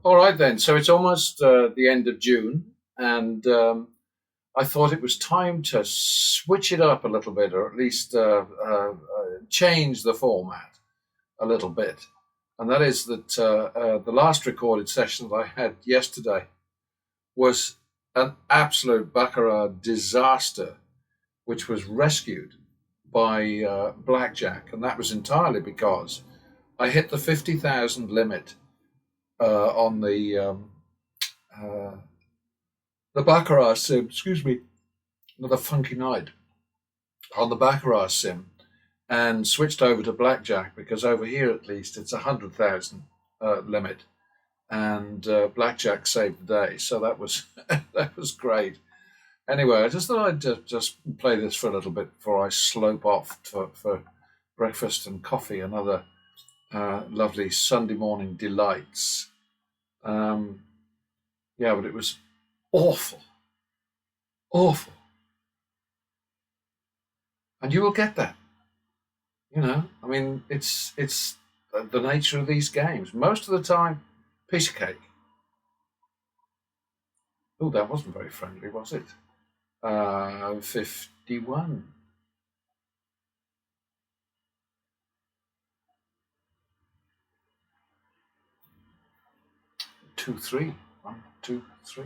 All right then. So it's almost the end of June, and I thought it was time to switch it up a little bit, or at least change the format a little bit. And that is that the last recorded session that I had yesterday was an absolute baccarat disaster, which was rescued by Blackjack, and that was entirely because I hit the 50,000 limit on uh, the baccarat sim. Excuse me, another funky night on the baccarat sim, and switched over to Blackjack because over here at least it's 100,000 limit, and Blackjack saved the day. So that was that was great. Anyway, I just thought I'd just play this for a little bit before I slope off for breakfast and coffee and other lovely Sunday morning delights. Um, yeah, but it was awful, awful, and you will get that. I mean, it's the nature of these games. Most of the time, piece of cake. Oh, that wasn't very friendly, was it? 51. 2-3. 1, 2, 3.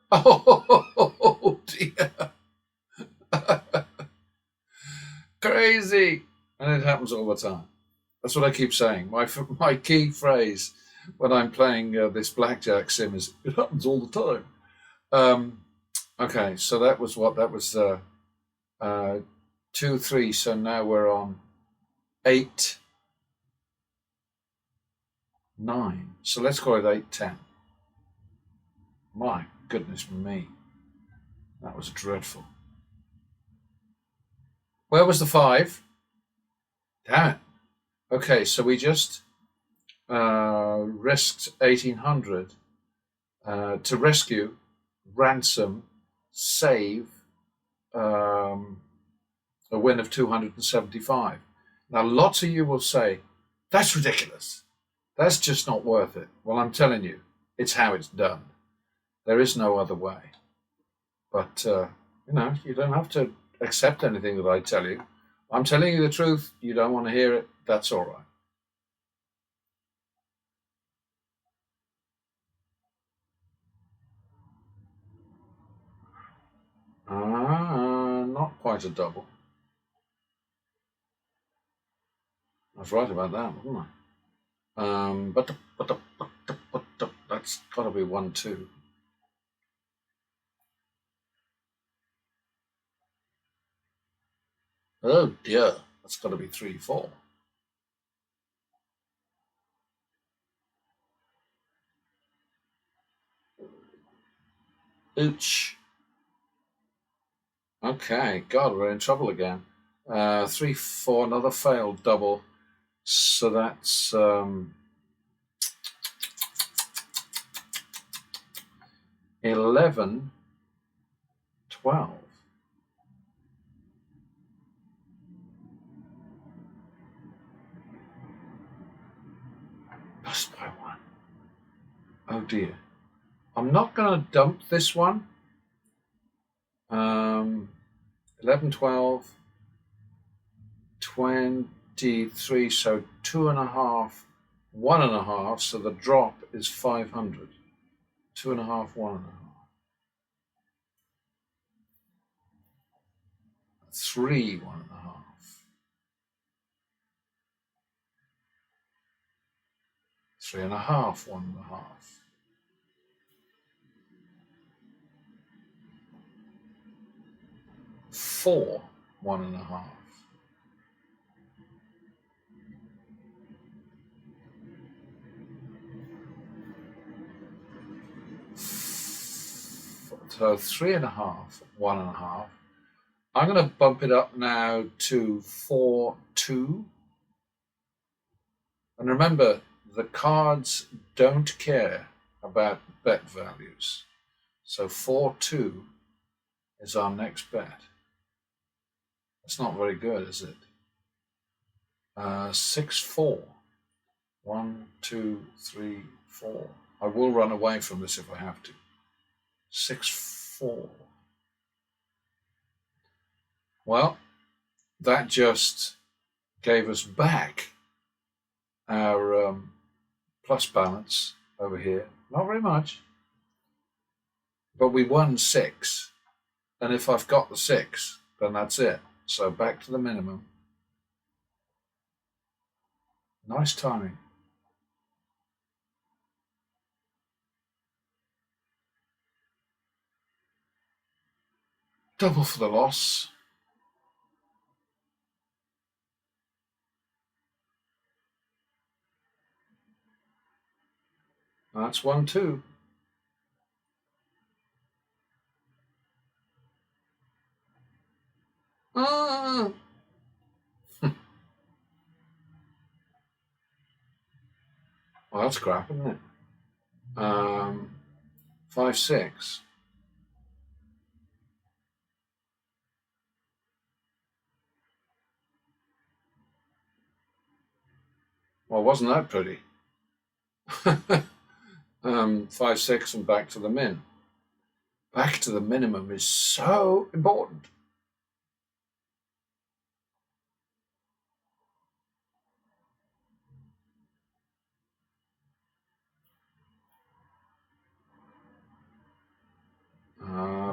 Oh dear. Crazy. And it happens all the time. That's what I keep saying. My key phrase when I'm playing this blackjack sim is "it happens all the time." Um, okay, so that was what that was. 2-3. So now we're on 8-9. So let's call it 8-10. My goodness me, that was dreadful. Where was the 5? Damn it. Okay, so we just risked 1800 to rescue, ransom, save um, a win of 275. Now, lots of you will say, that's ridiculous. That's just not worth it. Well, I'm telling you, it's how it's done. There is no other way. But, you don't have to accept anything that I tell you. I'm telling you the truth. You don't want to hear it. That's all right. Not quite a double. I was right about that, wasn't I? But that's got to be 1-2. Oh dear, that's got to be 3-4. Ouch. Okay, God, we're in trouble again. 3-4, another failed double. So that's 11-12. Lost by one. Oh dear. I'm not going to dump this one. 11-12, 23, so two and a half, 1.5. So the drop is 500. Two and a half, 1.5. 3, 1.5. 3.5, 1.5. 4, 1.5. 3.5, 1.5. I'm going to bump it up now to 4-2. And remember, the cards don't care about bet values. So 4-2 is our next bet. That's not very good, is it? 6, 4. 1, 2, 3, 4. I will run away from this if I have to. 6, 4. Well, that just gave us back our plus balance over here. Not very much, but we won 6. And if I've got the 6, then that's it. So back to the minimum. Nice timing. Double for the loss. That's 1, 2. Ah. Well, that's crap, isn't it? 5, 6. Well, wasn't that pretty? 5, 6, and back to the min. Back to the minimum is so important.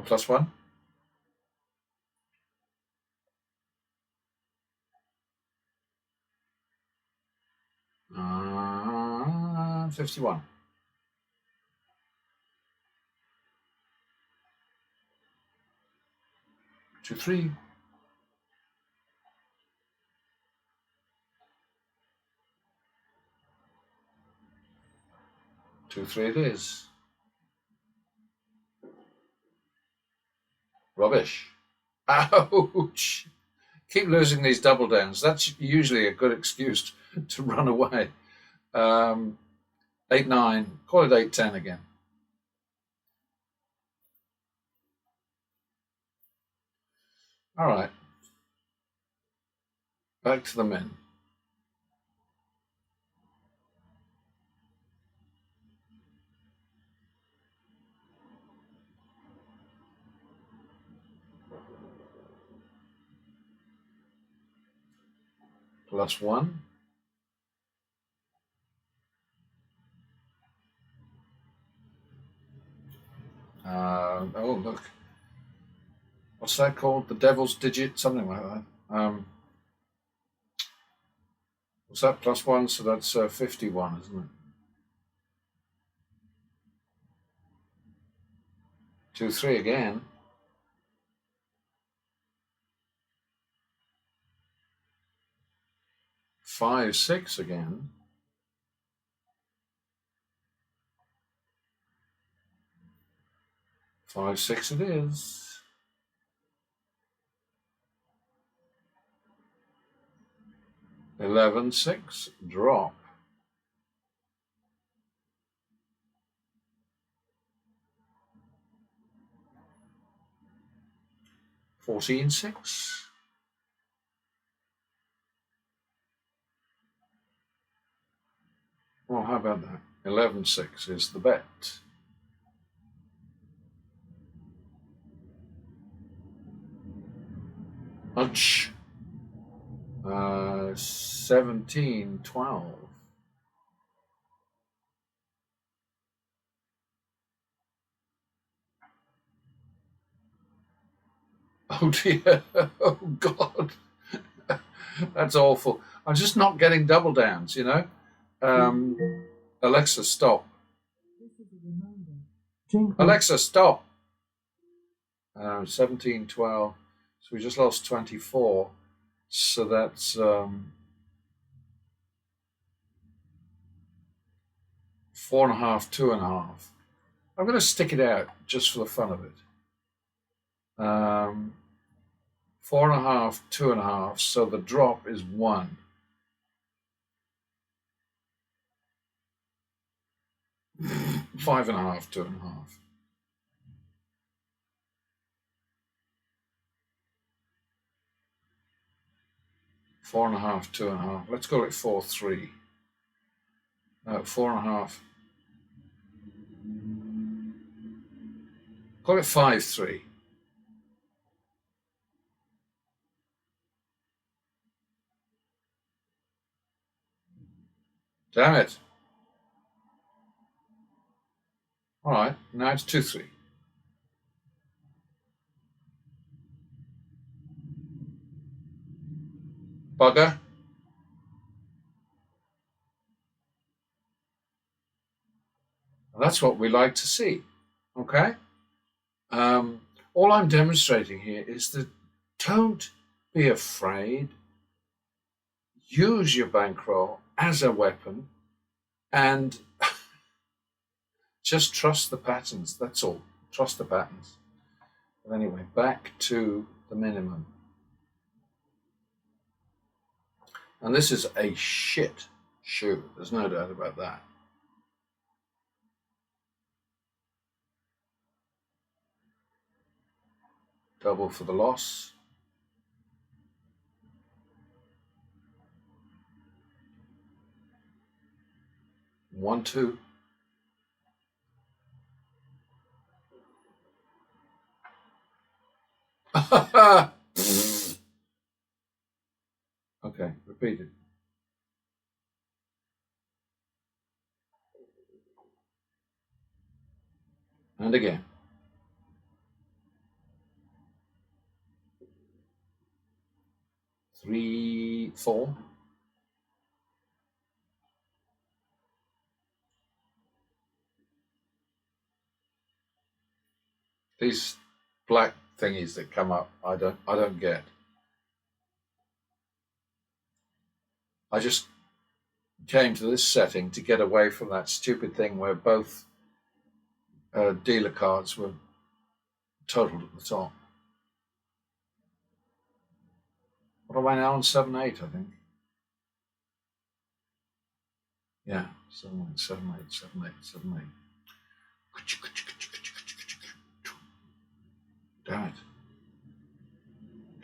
Plus 1. 51. 2, 3. 2, 3 it is. Rubbish. Ouch. Keep losing these double downs. That's usually a good excuse to run away. 8, 9. Call it 8, 10 again. All right. Back to the min. Plus 1. Oh, look. What's that called? The devil's digit? Something like that. What's that? Plus 1, so that's 51, isn't it? 2, 3 again. 5, 6 again. 5, 6 it is. 11, 6. Drop. 14, 6. Well, how about that? 11, 6 is the bet. Ouch. 17, 12. Oh dear. Oh God. That's awful. I'm just not getting double downs, you know? Alexa, stop. Alexa, stop. 17, 12. So we just lost 24. So that's 4.5, 2.5. I'm going to stick it out just for the fun of it. 4.5, 2.5. So the drop is 1. 5.5, 2.5. 4.5, 2.5. Let's call it 4-3. No, 4.5. Call it 5-3. Damn it. All right, now it's 2-3. Bugger. That's what we like to see. Okay? All I'm demonstrating here is that don't be afraid. Use your bankroll as a weapon and just trust the patterns. That's all. Trust the patterns. But anyway, back to the minimum. And this is a shit shoe. There's no doubt about that. Double for the loss. One, two. Okay, repeat it. And again. Three, four. These black thingies that come up, I don't get. I just came to this setting to get away from that stupid thing where both dealer cards were totaled at the top. What am I now on 7-8, I think? Yeah, 7-8, 7-8, 7-8, 7-8. Damn it.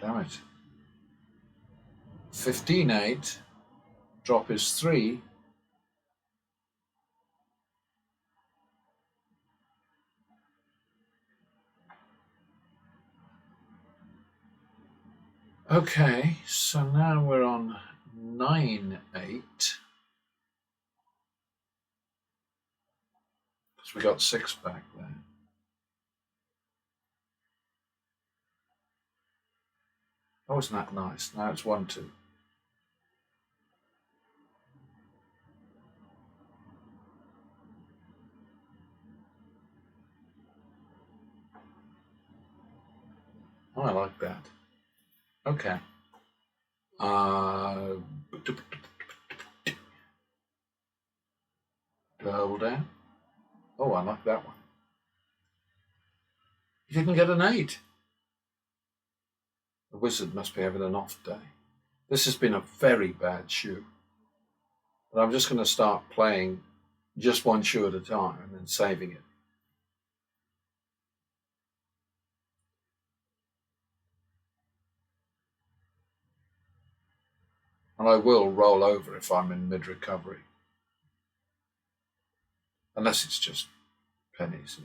Damn it. 15-8. Drop is 3. Okay, so now we're on 9-8. Because we got 6 back there. Oh, isn't that nice? Now it's 1-2. Oh, I like that. Okay. Double down. Oh, I like that one. You didn't get an 8. The wizard must be having an off day. This has been a very bad shoe. But I'm just going to start playing just one shoe at a time and then saving it. And I will roll over if I'm in mid-recovery. Unless it's just pennies.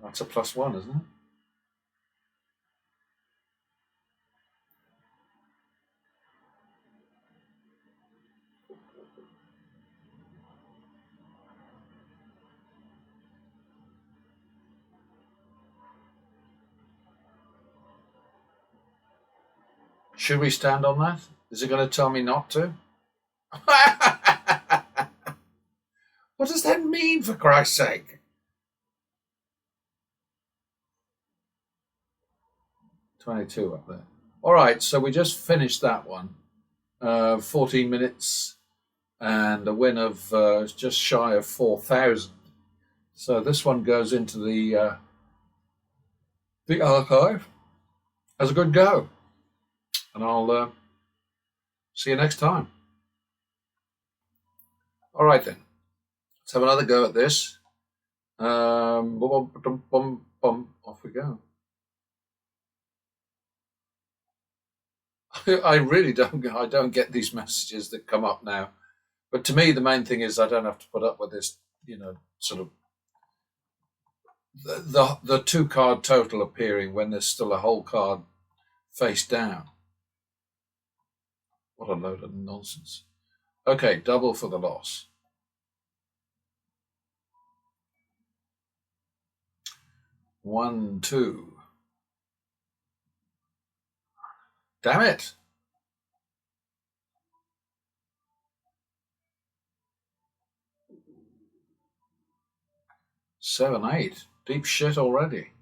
That's a +1, isn't it? Should we stand on that? Is it going to tell me not to? What does that mean, for Christ's sake? 22 up there. All right, so we just finished that one. 14 minutes and a win of just shy of 4,000. So this one goes into the archive as a good go. And I'll see you next time. All right, then. Let's have another go at this. Bum, bum, bum, bum, off we go. I really don't. I don't get these messages that come up now. But to me, the main thing is I don't have to put up with this. Sort of the two card total appearing when there's still a whole card face down. What a load of nonsense. Okay, double for the loss. 1, 2. Damn it. 7, 8. Deep shit already.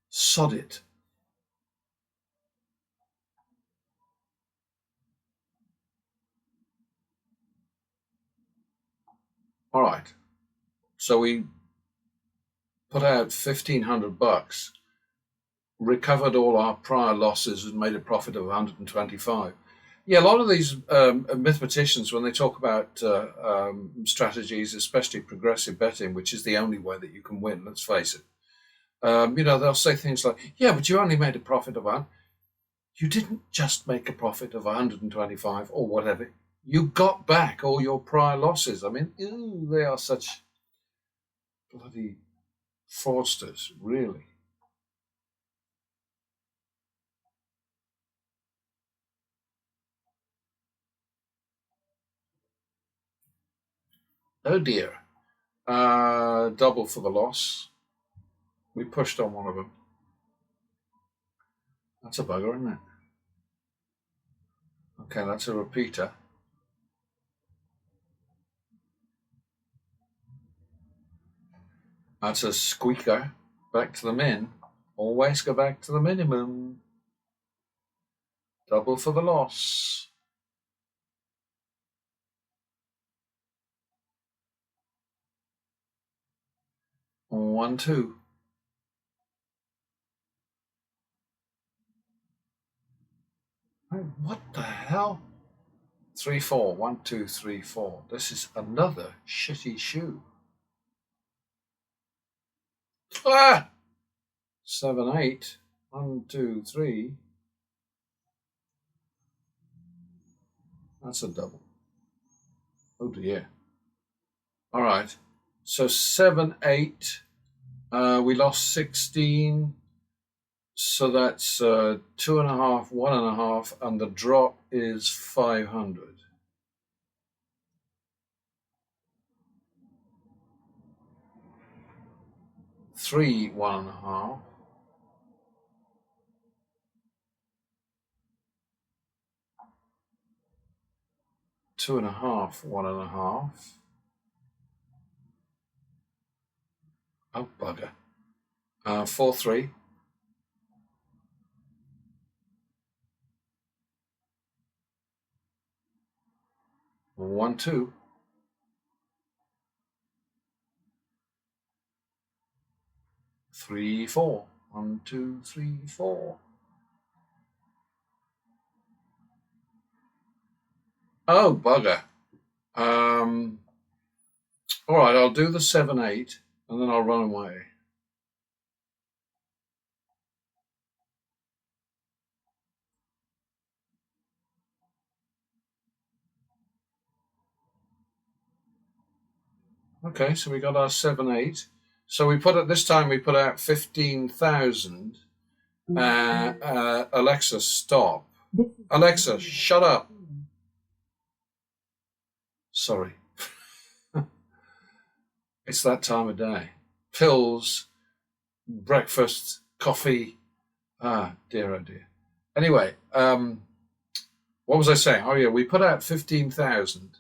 Sod it. All right. So we put out $1,500, recovered all our prior losses, and made a profit of 125. Yeah, a lot of these mathematicians, when they talk about strategies, especially progressive betting, which is the only way that you can win, let's face it, they'll say things like, yeah, but you only made a profit of one. You didn't just make a profit of 125 or whatever. You got back all your prior losses. I mean, they are such bloody fraudsters, really. Oh dear. Double for the loss. We pushed on one of them. That's a bugger, isn't it? Okay, that's a repeater. That's a squeaker. Back to the min. Always go back to the minimum. Double for the loss. 1, 2. What the hell? 3, 4. 1, 2, 3, 4. This is another shitty shoe. Ah! 7, 8. 1, 2, 3. That's a double. Oh dear. All right. So 7, 8. We lost 16. So that's 2.5, 1.5, and the drop is 500. 3, 1.5. 2.5, 1.5. Oh bugger. 4, 3. 1, 2. 3, 4. 1, 2, 3, 4. Oh bugger. All right, I'll do the 7, 8, and then I'll run away. Okay, so we got our 7, 8. So we put it this time. We put out 15,000. Alexa, stop. Alexa, shut up. Sorry. It's that time of day. Pills, breakfast, coffee. Ah, dear, oh dear. Anyway, what was I saying? Oh yeah, we put out 15,000,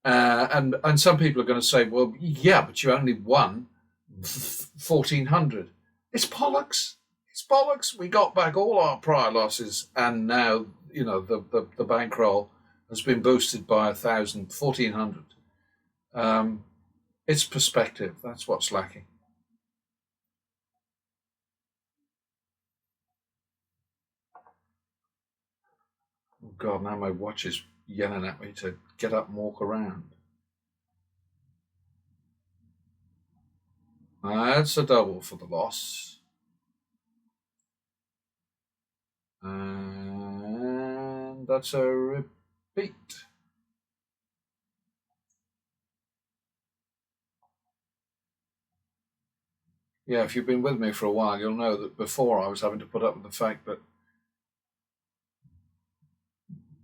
and some people are going to say, well, yeah, but you only won 1,400. It's bollocks. It's bollocks. We got back all our prior losses, and now the bankroll has been boosted by 1,000, 1,400. It's perspective. That's what's lacking. Oh God, now my watch is yelling at me to get up and walk around. That's a double for the loss. And that's a repeat. Yeah, if you've been with me for a while, you'll know that before I was having to put up with the fact that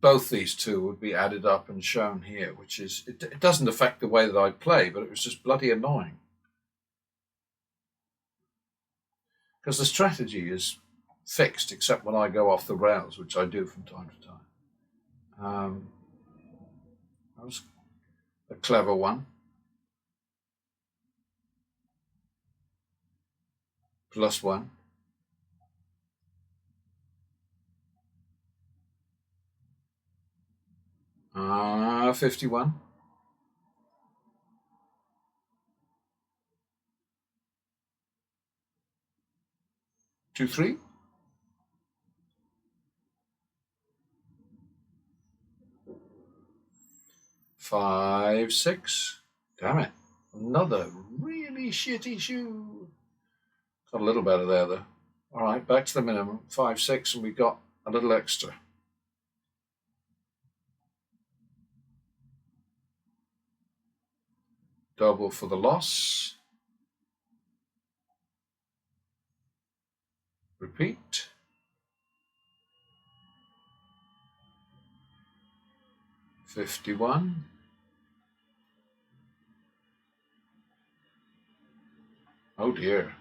both these two would be added up and shown here, which is, it doesn't affect the way that I play, but it was just bloody annoying. Because the strategy is fixed, except when I go off the rails, which I do from time to time. That was a clever one. +1. 51. 2, 3. 5, 6. Damn it. Another really shitty shoe. Got a little better there, though. All right, back to the minimum. 5, 6, and we got a little extra. Double for the loss. Repeat. 51. Oh dear.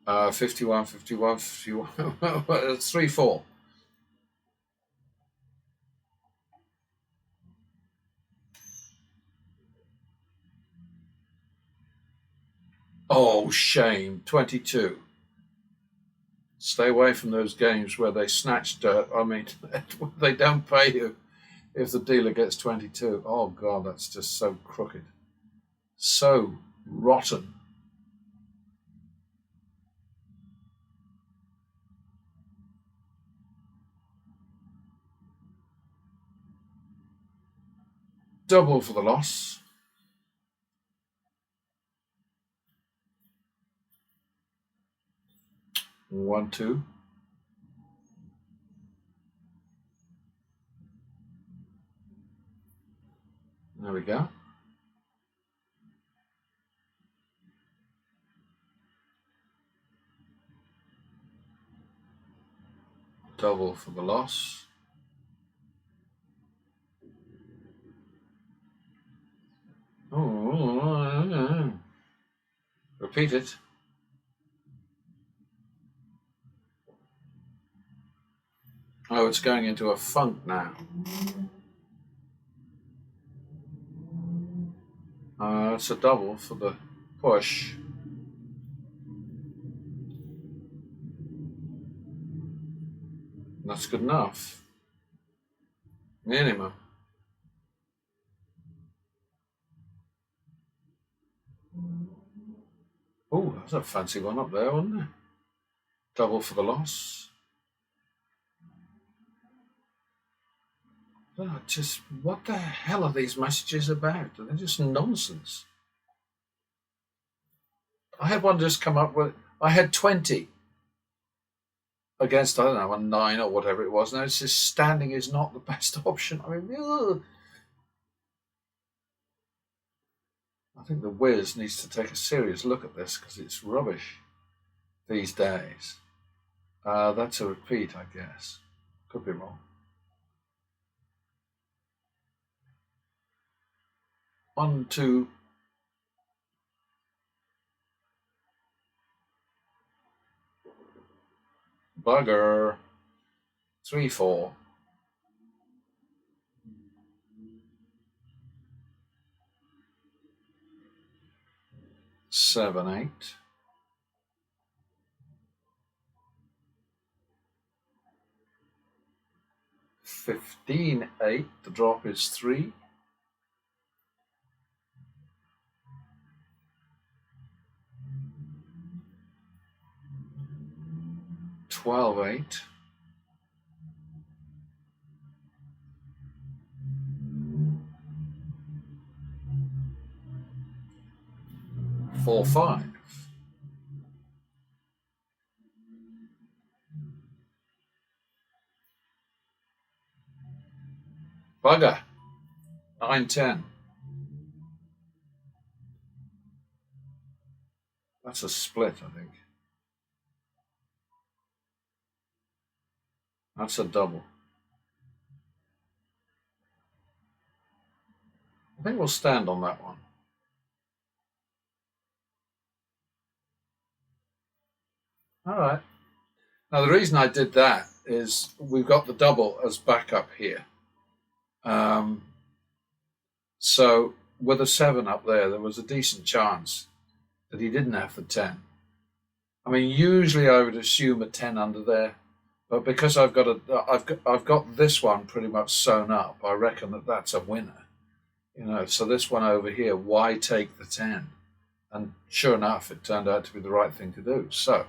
51, 51, 51. It's 3, 4. Oh, shame. 22. Stay away from those games where they snatch dirt. I mean, they don't pay you if the dealer gets 22. Oh, God, that's just so crooked. So rotten. Double for the loss. 1, 2. There we go. Double for the loss. Oh, repeat it. Oh, it's going into a funk now. It's a double for the push. That's good enough. Minimum. Oh, that's a fancy one up there, wasn't it? Double for the loss. Oh, just what the hell are these messages about? They're just nonsense. I had one just come up with. I had 20 against, I don't know, a 9 or whatever it was. Now it's just standing is not the best option. I mean, ugh. I think the Wiz needs to take a serious look at this because it's rubbish these days. That's a repeat, I guess. Could be wrong. 1, 2. Bugger. 3, 4. 7, 8. 15, 8. The drop is 3. 12, 8. 4-5. Bugger. 9-10. That's a split, I think. That's a double. I think we'll stand on that one. All right. Now, the reason I did that is we've got the double as backup here. So with a 7 up there was a decent chance that he didn't have the 10. I mean, usually I would assume a 10 under there, but because I've got this one pretty much sewn up, I reckon that that's a winner. So this one over here, why take the 10? And sure enough, it turned out to be the right thing to do. So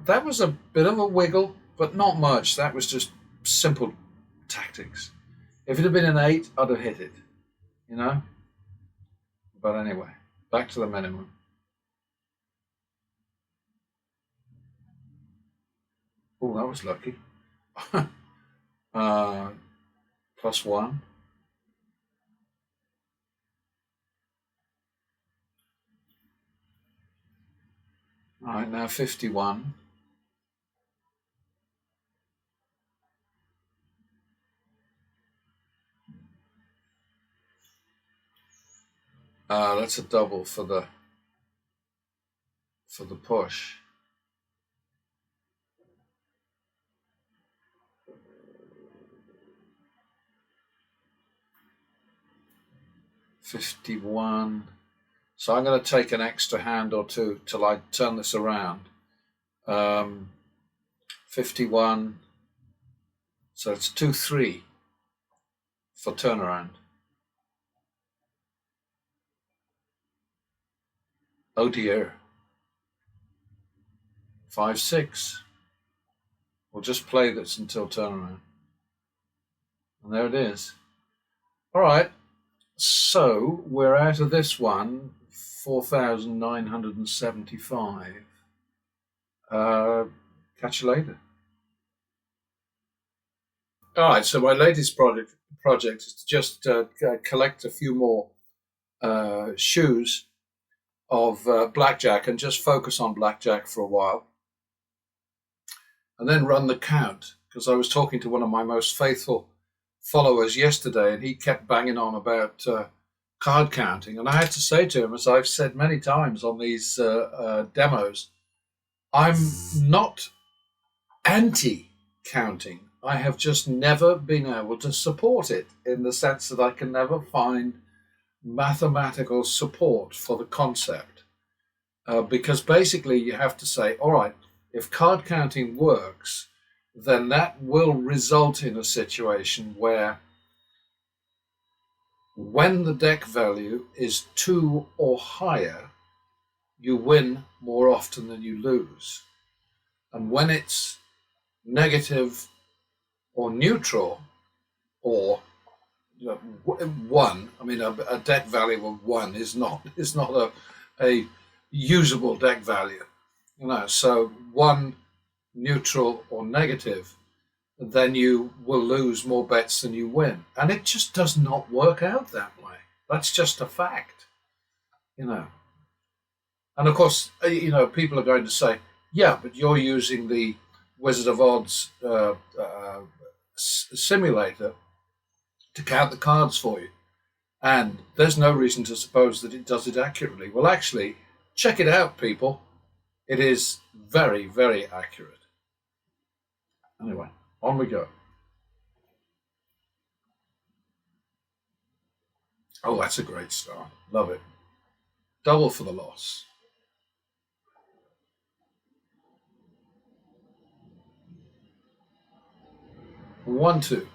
that was a bit of a wiggle, but not much. That was just simple tactics. If it had been an 8, I'd have hit it, But anyway, back to the minimum. Oh, that was lucky. +1. All right, now 51. That's a double for the push. $51. So I'm going to take an extra hand or two till I turn this around. 51. So it's 2-3 for turnaround. Oh dear. 5-6. We'll just play this until turnaround. And there it is. All right. So we're out of this one, 4,975. Catch you later. All right. So my latest project is to just collect a few more shoes of Blackjack and just focus on Blackjack for a while. And then run the count, because I was talking to one of my most faithful followers yesterday, and he kept banging on about card counting. And I had to say to him, as I've said many times on these demos, I'm not anti-counting. I have just never been able to support it, in the sense that I can never find mathematical support for the concept. Because basically you have to say, all right, if card counting works, then that will result in a situation where when the deck value is 2 or higher, you win more often than you lose. And when it's negative or neutral, or 1, I mean, a deck value of 1 is not a usable deck value. So 1, neutral or negative, then you will lose more bets than you win. And it just does not work out that way. That's just a fact, And of course, people are going to say, yeah, but you're using the Wizard of Odds simulator to count the cards for you. And there's no reason to suppose that it does it accurately. Well, actually, check it out, people. It is very, very accurate. Anyway, on we go. Oh, that's a great start. Love it. Double for the loss. One, 2.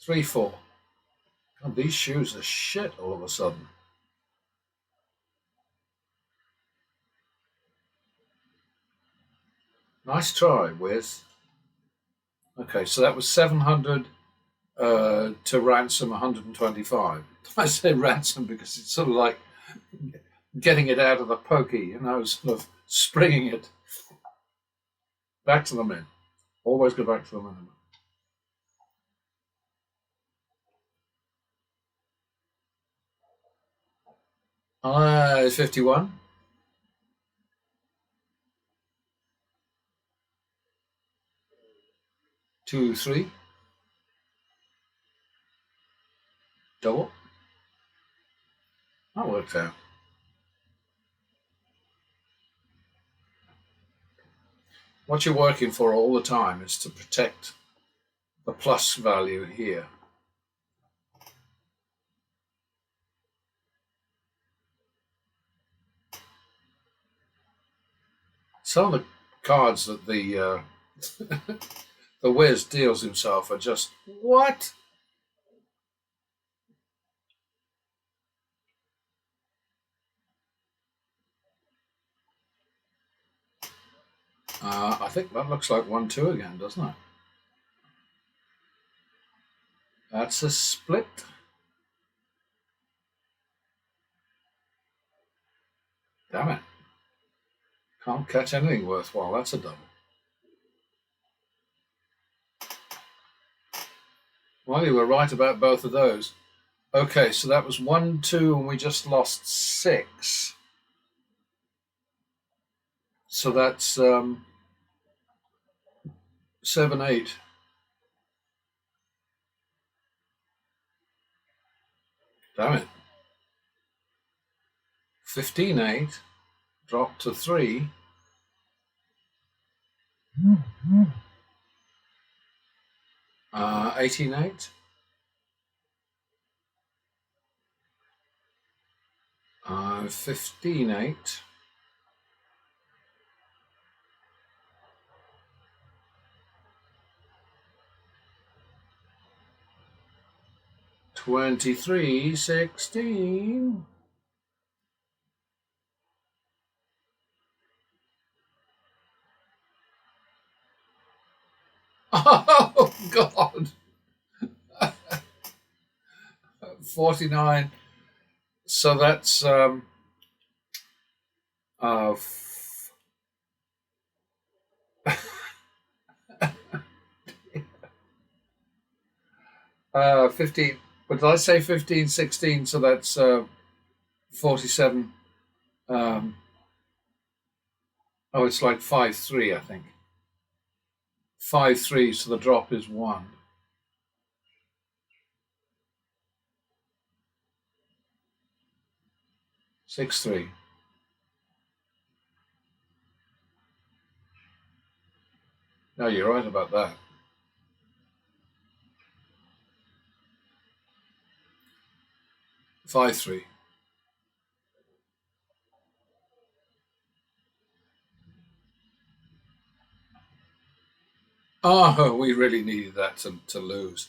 Three, 4. God, these shoes are shit all of a sudden. Nice try, Wiz. Okay, so that was 700 to ransom 125. I say ransom because it's sort of like getting it out of the pokey, sort of springing it back to the min. Always go back to the minimum. It's 51. 2, 3. Double. That worked out. What you're working for all the time is to protect the plus value here. Some of the cards that the the Wiz deals himself are just what? I think that looks like 1-2 again, doesn't it? That's a split. Damn it. Can't catch anything worthwhile. That's a double. Well, you were right about both of those. Okay, so that was 1-2, and we just lost 6. So that's 7-8. Damn it. 15-8. Dropped to 3. 18-8. 15-8. 23-16. Oh, God. 49. So that's 15. But did I say 15-16? So that's 47. It's like 5-3, I think. 5-3, so the drop is 1. 6-3. No, you're right about that. 5-3. Oh, we really needed that to lose.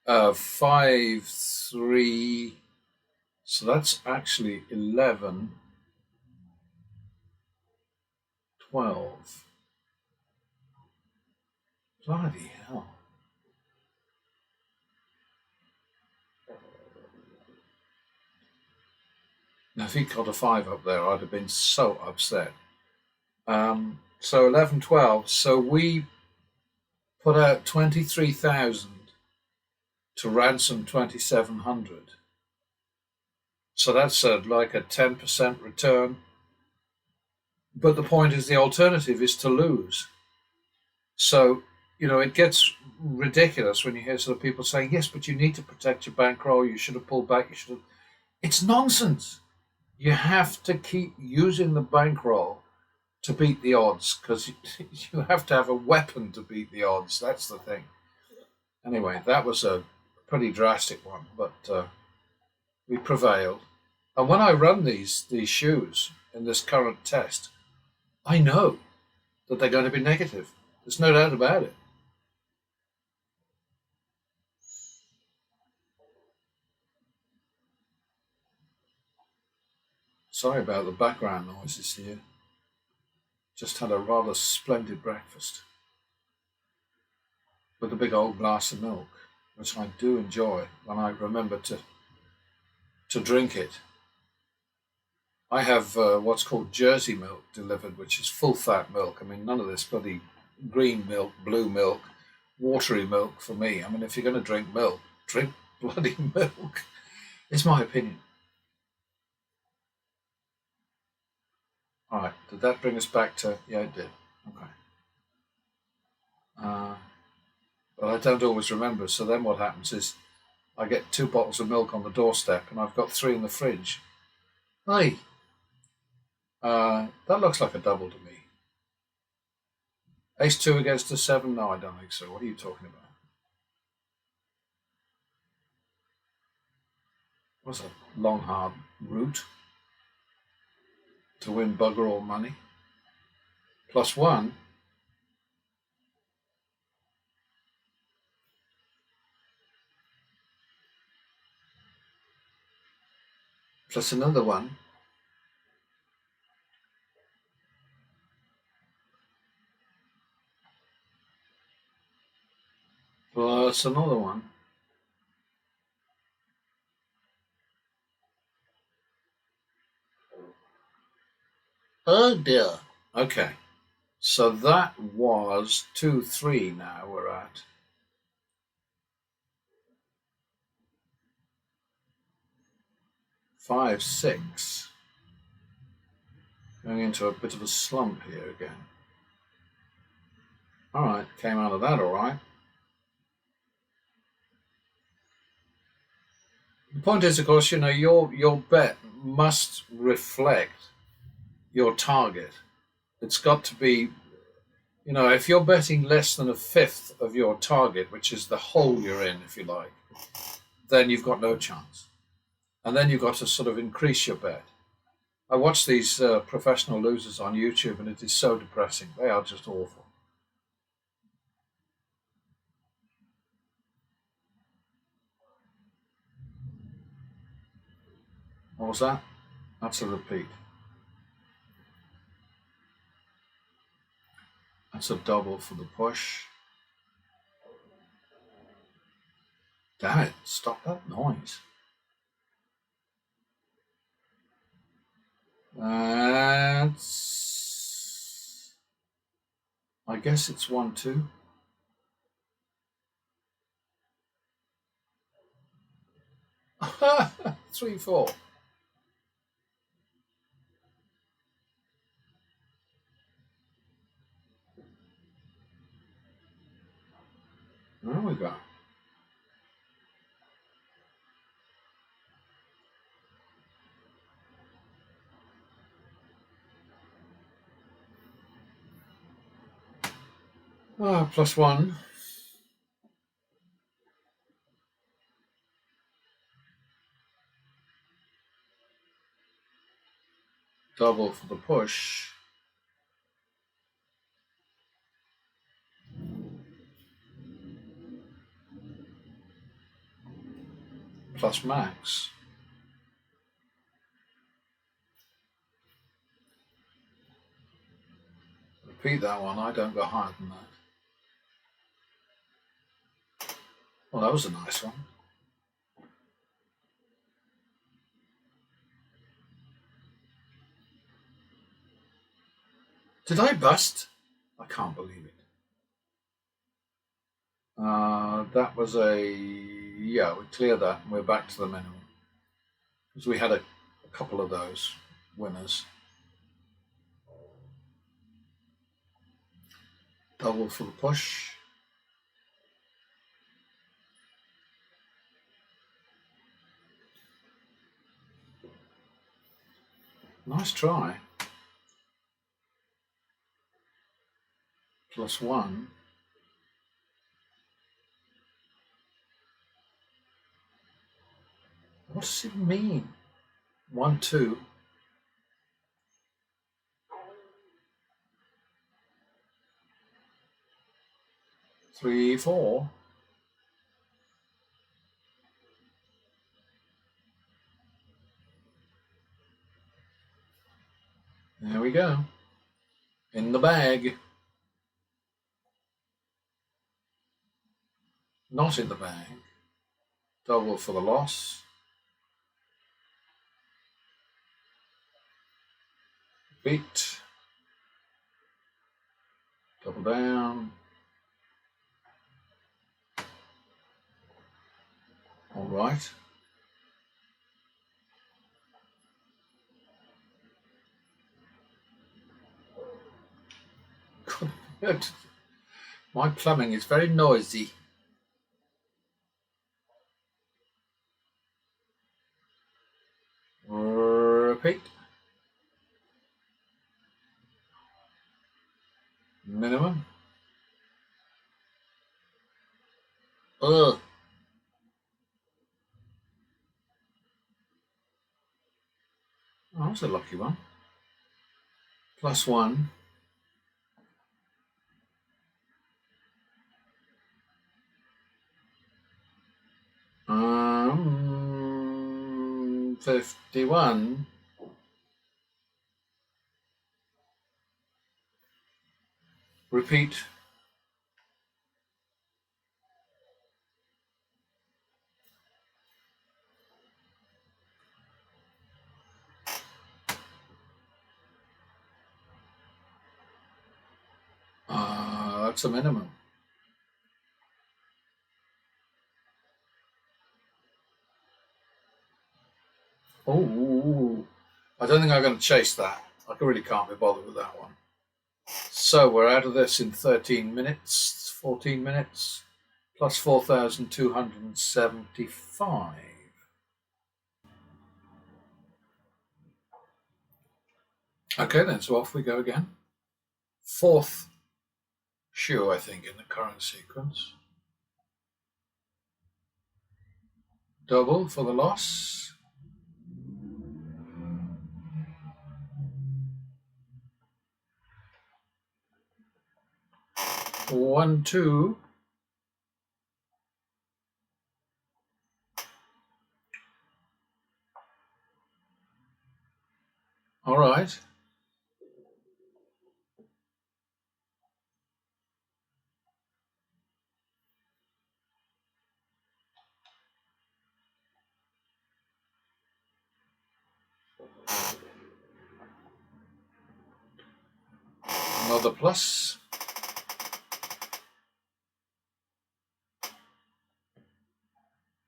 5-3. So that's actually 11, 12. Bloody hell. Now, if he got a 5 up there, I'd have been so upset. So 11, 12. So we put out 23,000 to ransom 2,700. So that's like a 10% return. But the point is, the alternative is to lose. So, it gets ridiculous when you hear sort of people saying, yes, but you need to protect your bankroll. You should have pulled back. You should have. It's nonsense. You have to keep using the bankroll to beat the odds, because you have to have a weapon to beat the odds. That's the thing. Anyway, that was a pretty drastic one, but we prevailed. And when I run these shoes in this current test, I know that they're going to be negative. There's no doubt about it. Sorry about the background noises here. Just had a rather splendid breakfast with a big old glass of milk. which I do enjoy when I remember to drink it. I have what's called Jersey milk delivered, which is full fat milk. I mean, none of this bloody green milk, blue milk, watery milk for me. I mean, if you're going to drink milk, drink bloody milk. It's my opinion. All right, did that bring us back to? Yeah, it did. Okay. Uh, but I don't always remember. So then what happens is I get 2 bottles of milk on the doorstep, and I've got 3 in the fridge. Hey, that looks like a double to me. Ace two against a 7? No, I don't think so. What are you talking about? What's a long, hard route to win bugger all money? +1. Plus another one. Plus another one. Oh dear. Okay. So that was 2-3 now we're at. 5-6. Going into a bit of a slump here again. All right, came out of that all right. The point is, of course, your bet must reflect your target. It's got to be, if you're betting less than a fifth of your target, which is the hole you're in, if you like, then you've got no chance. And then you've got to sort of increase your bet. I watch these professional losers on YouTube, and it is so depressing. They are just awful. What was that? That's a repeat. That's a double for the push. Damn it, stop that noise. That's... I guess it's 1-2. 3-4. There we go. +1. Double for the push. Plus max. Repeat that one. I don't go higher than that. Well, that was a nice one. Did I bust? I can't believe it. That was yeah, we cleared that and we're back to the minimum. Because we had a couple of those winners. Double for the push. Nice try. +1. What does it mean? 1-2. 3-4. There we go. In the bag. Not in the bag. Double for the loss. Beat. Double down. All right. My plumbing is very noisy. Repeat. Minimum. Ugh. Oh, that's a lucky one. +1. 51. Repeat. That's a minimum. Oh, I don't think I'm going to chase that. I really can't be bothered with that one. So we're out of this in 13 minutes, 14 minutes, plus 4,275. Okay, then, so off we go again. Fourth shoe, I think, in the current sequence. Double for the loss. One, two. All right. Another plus.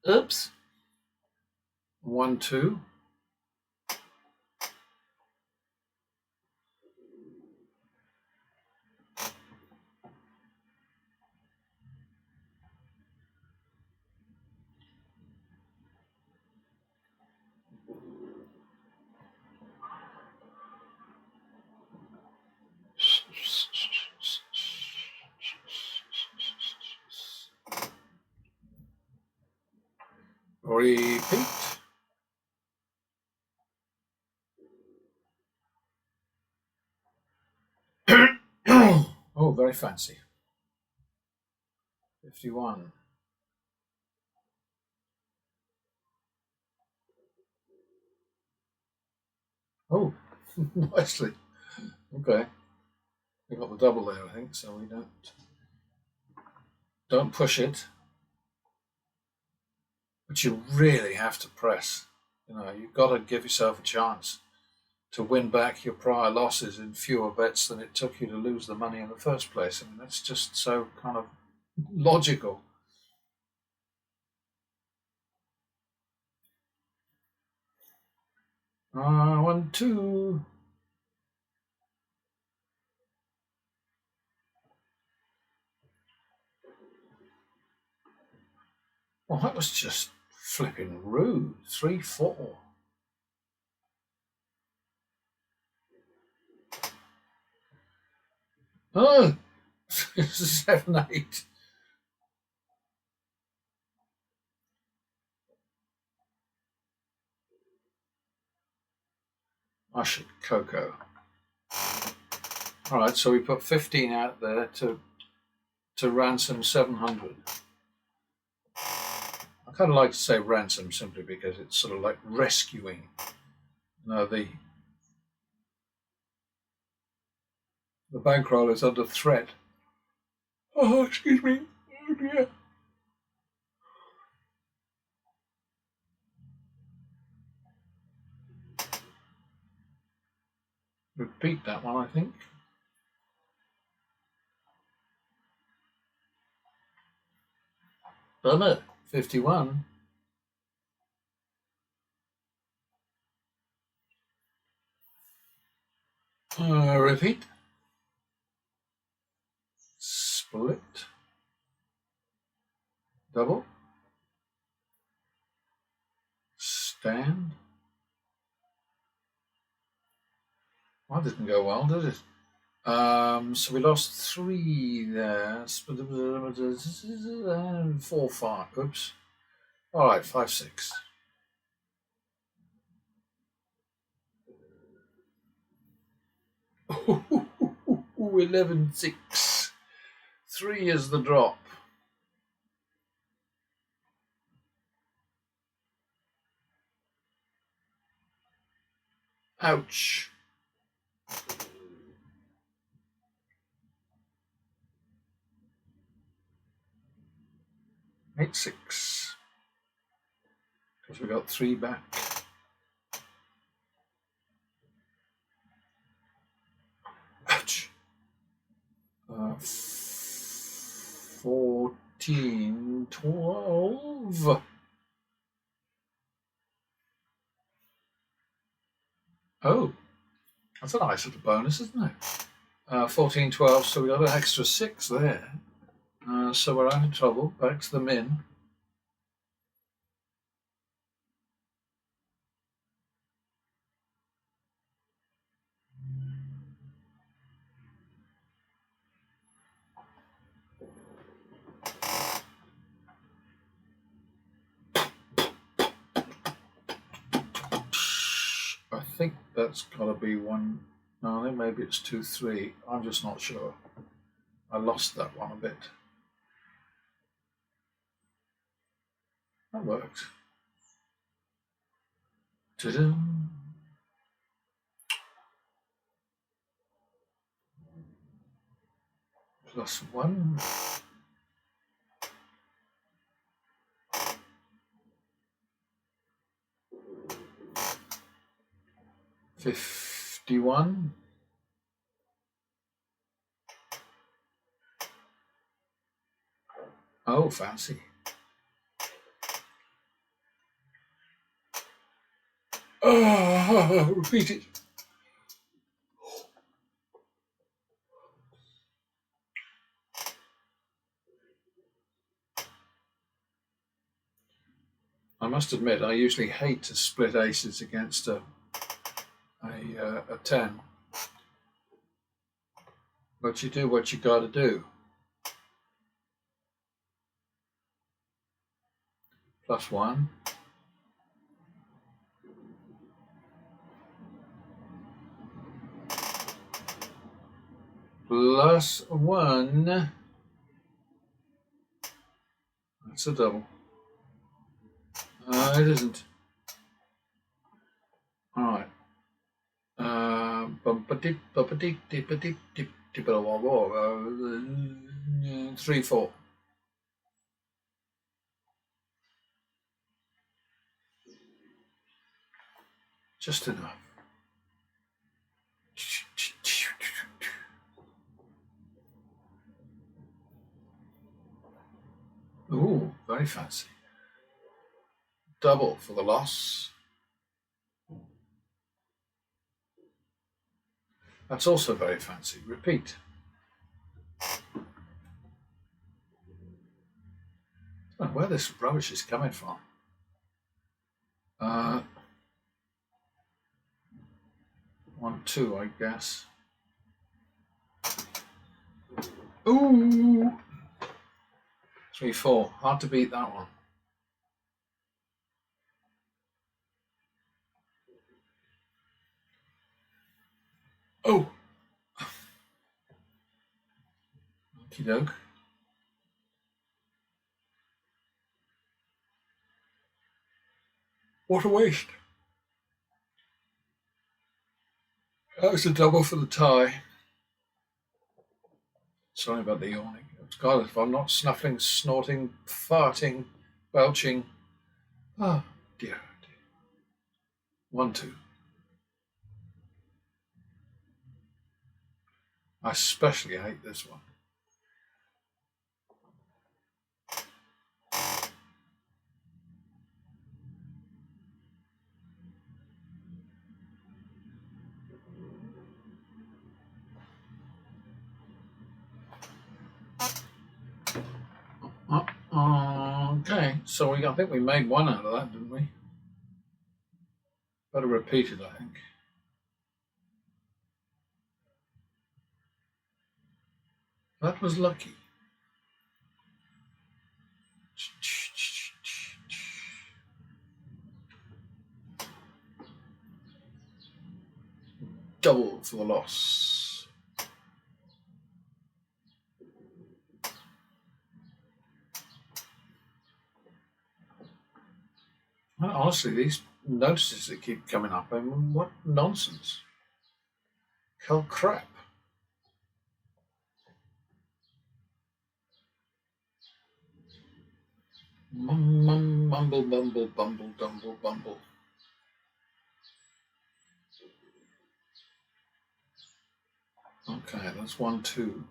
Oops. 1, 2. Repeat. Oh, very fancy. 51. Oh, nicely. Okay. We got the double there, I think, so we don't push it. But you really have to press. You've got to give yourself a chance to win back your prior losses in fewer bets than it took you to lose the money in the first place. I mean, that's just so kind of logical. 1, 2. Well, that was just flipping rude. 3, 4. Oh, 7, 8. I should Coco. All right, so we put 15 out there to ransom 700. I kind of like to say ransom simply because it's sort of like rescuing. The bankroll is under threat. Oh, excuse me. Oh dear. Repeat that one, I think. Bummer. 51. Repeat. Split. Double. Stand. Well, that didn't go well, did it? So we lost 3 there. 4, 5. Oops. All right, 5, 6. Ooh, 11, 6. 3 is the drop. Ouch. 8, 6. Because we got 3 back. Ouch. 14, 12. Oh, that's a nice little bonus, isn't it? 14, 12, so we got an extra 6 there. So we're out of trouble. Back to the min. I think that's got to be 1. No, I think maybe it's 2, 3. I'm just not sure. I lost that one a bit. That worked. Ta-da. +1. 51. Oh, fancy. Oh, repeat it. I must admit, I usually hate to split aces against a 10. But you do what you got to do. +1. +1. That's a double. It isn't. All right. 3, 4. Just enough. Ooh, very fancy. Double for the loss. That's also very fancy. Repeat. I don't know where this rubbish is coming from. 1, 2, I guess. Ooh. 3, 4. Hard to beat that one. Oh. Okie doke. What a waste. That was a double for the tie. Sorry about the yawning. God, if I'm not snuffling, snorting, farting, belching. Oh, dear. 1, 2. I especially hate this one. Okay, so I think we made one out of that, didn't we? Better repeat it, I think. That was lucky. Double for the loss. Well, honestly, these notices that keep coming up, I mean, what nonsense. Hell crap. Mumble, bumble, bumble, dumble, bumble. Okay, that's 1, 2.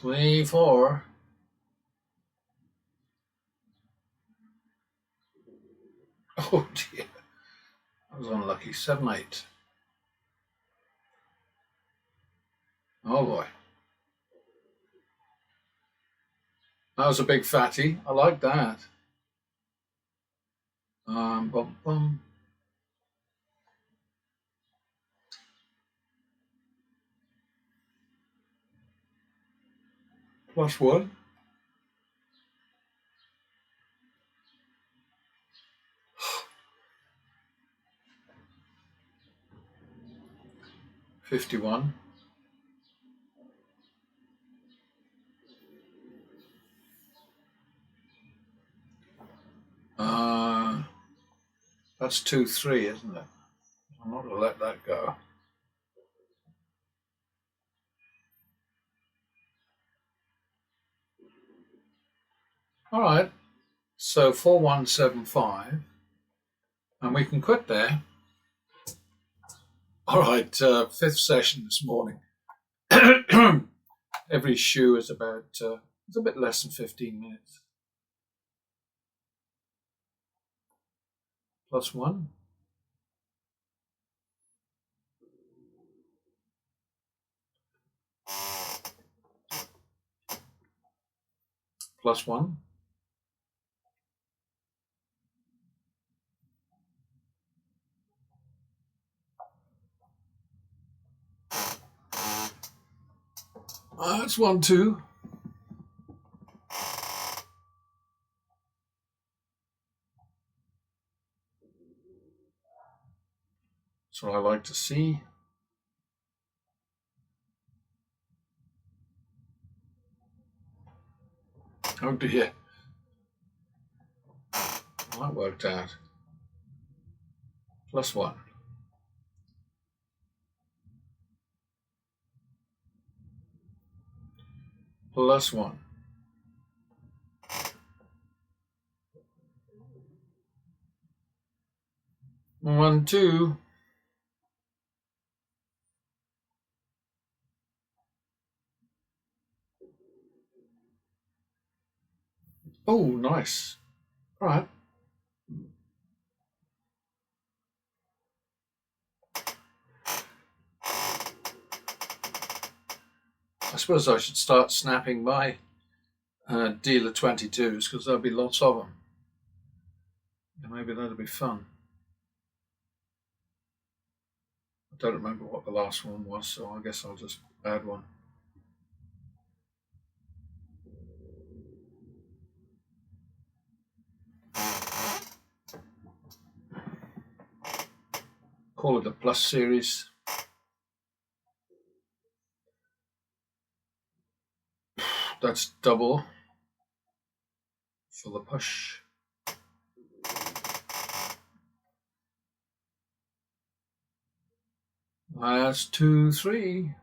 Three, 4. Oh dear. I was unlucky. 7, 8. Oh boy. That was a big fatty. I like that. Bum, bum. +1. +51. That's 2, 3, isn't it? I'm not going to let that go. All right. So 4175, and we can quit there. All right. Fifth session this morning. Every shoe is about it's a bit less than 15 minutes. +1. +1. That's 1, 2. That's what I like to see. Oh dear. Well, that worked out. +1. +1. 1, 2. Oh, nice. All right. I suppose I should start snapping my dealer 22s because there'll be lots of them. And maybe that'll be fun. I don't remember what the last one was, so I guess I'll just add one. Call it a plus series. That's double for the push. That's 2, 3.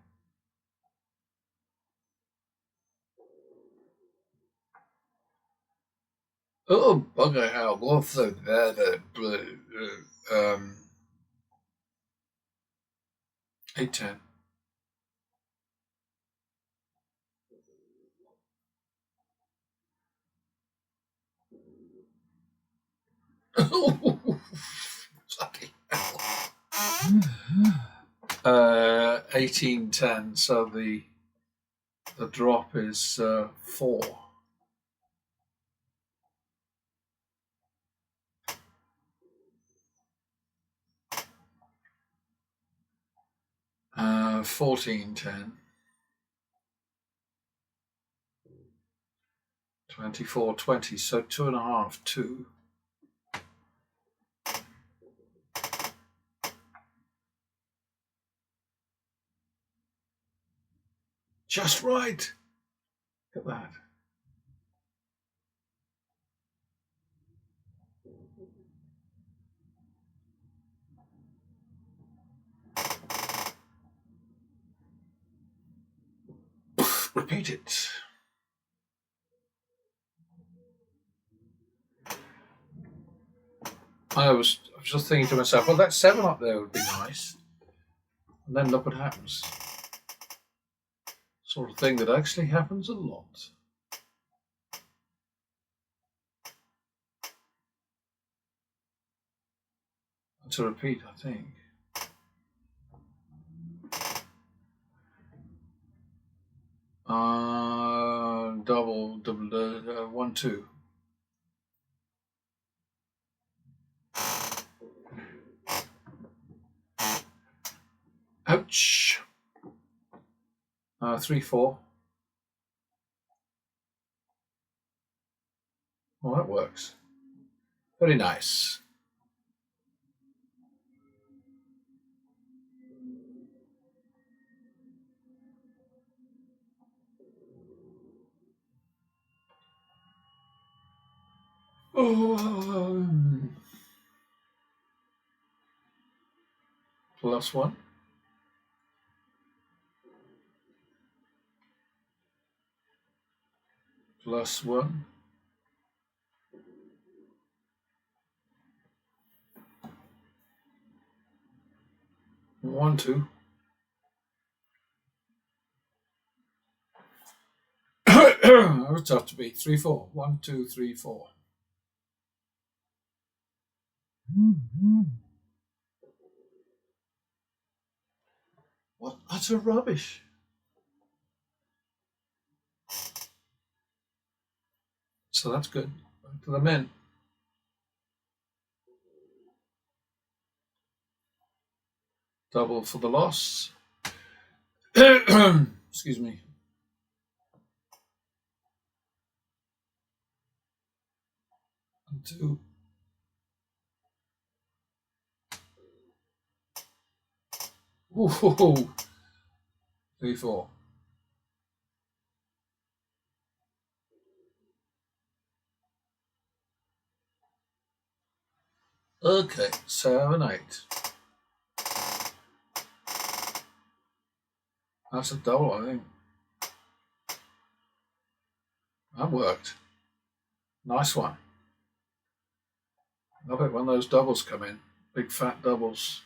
Oh, bugger hell. What's the 810. Bloody hell. 1810, so the drop is 4. 1410. 2420, so 2.5, 2. Just right. Look at that. Repeat it. I was just thinking to myself, well, that 7 up there would be nice. And then look what happens. Sort of thing that actually happens a lot. To repeat, I think. Double, 1, 2. Ouch. 3, 4. Well, that works. Very nice. Plus 1. Plus 1. 1, 2. That was tough to beat. 3, 4. 1, 2, 3, 4. What utter rubbish. So that's good. Back to the men. Double for the loss. Excuse me. And 2. Ooh. 3, 4. Okay, 7, 8. That's a double, I think. That worked. Nice one. Love it when those doubles come in. Big fat doubles.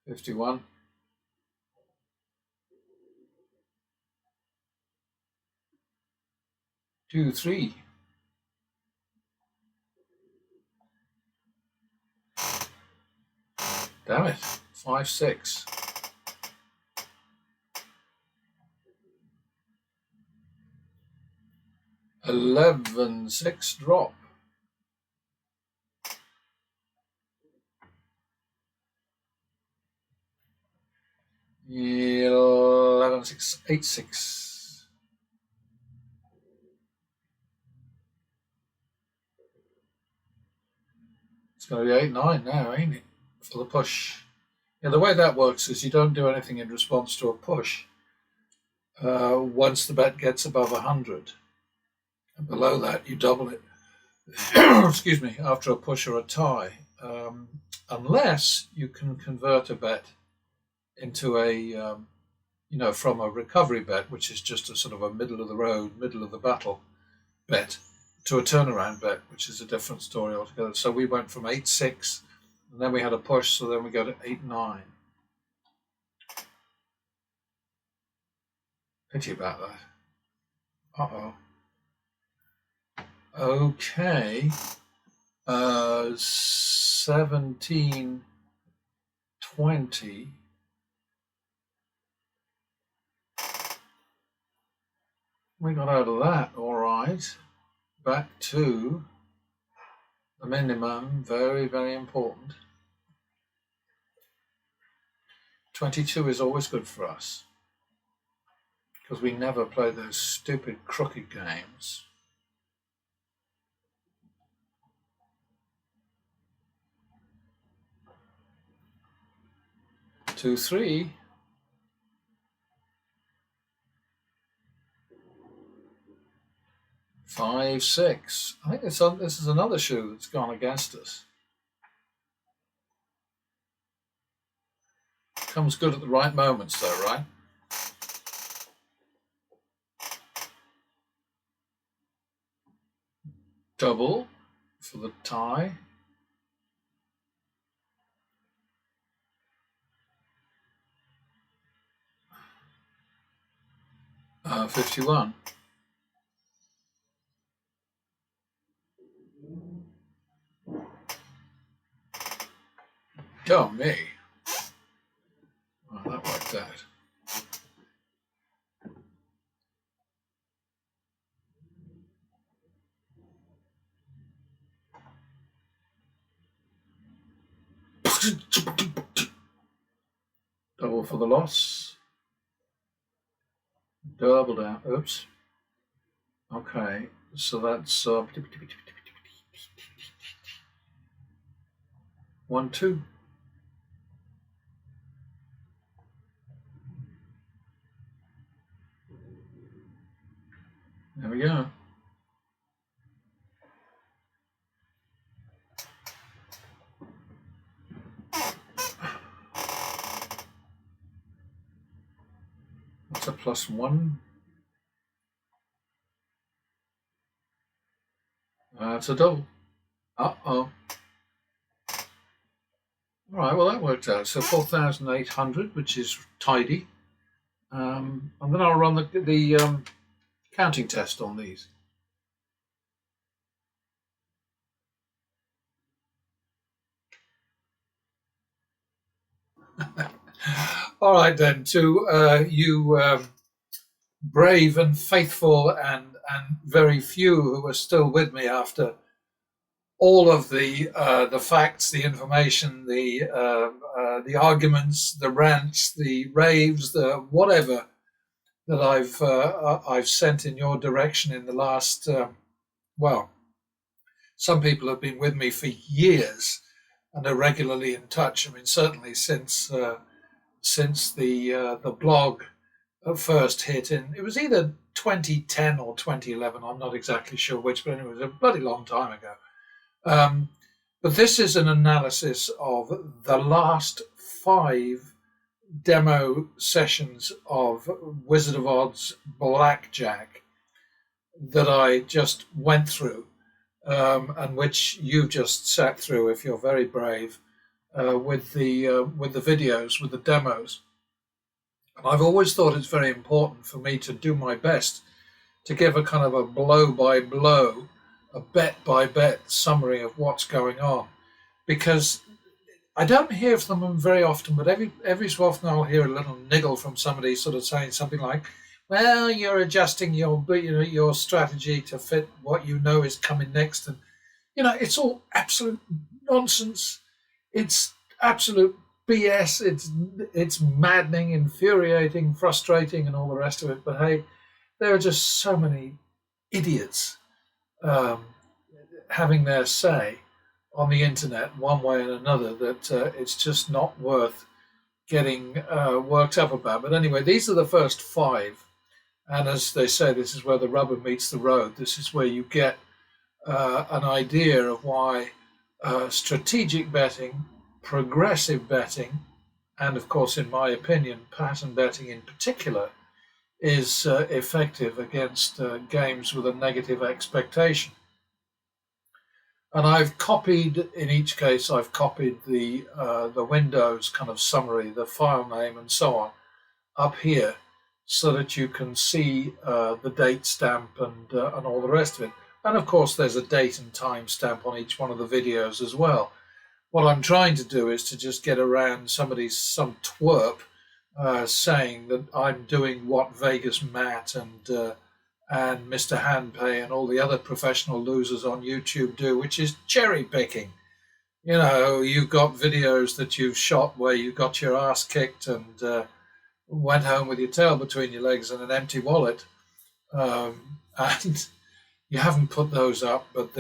$51. 2, 3. Damn it. 5, 6. 11, 6 drop. 11, 6, 8, 6. It's going to be 8, 9 now, ain't it? For the push. Yeah, the way that works is you don't do anything in response to a push once the bet gets above 100. And below that, you double it. Excuse me, after a push or a tie. unless you can convert a bet into a from a recovery bet, which is just a sort of a middle of the road, middle of the battle bet, to a turnaround bet, which is a different story altogether. So we went from 8-6, and then we had a push, so then we go to 8-9. Pity about that. Uh-oh. Okay. 17-20. We got out of that, all right. Back to the minimum, very, very important. 22 is always good for us, because we never play those stupid crooked games. Two, 3. Five, 6. I think this is another shoe that's gone against us. Comes good at the right moments, though, right? Double for the tie. 51. Oh, me. Well, that worked out. Double for the loss. Double down. Oops. Okay, so that's 1, 2. There we go. That's a +1. That's a double. Uh-oh. All right, well, that worked out. So 4,800, which is tidy. And then I'll run the counting test on these. All right, then, to you brave and faithful and very few who are still with me after all of the facts, the information, the arguments, the rants, the raves, the whatever that I've sent in your direction in the last some people have been with me for years and are regularly in touch. I mean, certainly since the blog first hit in, it was either 2010 or 2011. I'm not exactly sure which, but it was a bloody long time ago. But this is an analysis of the last 5 demo sessions of Wizard of Oz Blackjack that I just went through, and which you just sat through if you're very brave, with the videos, with the demos. And I've always thought it's very important for me to do my best to give a kind of a blow by blow, a bet by bet summary of what's going on, because I don't hear from them very often, but every so often I'll hear a little niggle from somebody sort of saying something like, well, you're adjusting your strategy to fit what you know is coming next. And, it's all absolute nonsense. It's absolute BS. It's maddening, infuriating, frustrating, and all the rest of it. But hey, there are just so many idiots having their say on the internet one way and another that it's just not worth getting worked up about. But anyway, these are the first 5. And as they say, this is where the rubber meets the road. This is where you get an idea of why strategic betting progressive betting, and of course, in my opinion, pattern betting in particular, is effective against games with a negative expectation. And I've copied, in each case, I've copied the Windows kind of summary, the file name, and so on, up here, so that you can see the date stamp and all the rest of it. And of course, there's a date and time stamp on each one of the videos as well. What I'm trying to do is to just get around some twerp saying that I'm doing what Vegas Matt and Mr. Handpay and all the other professional losers on YouTube do, which is cherry picking. You know, you've got videos that you've shot where you got your ass kicked and went home with your tail between your legs and an empty wallet, and you haven't put those up. But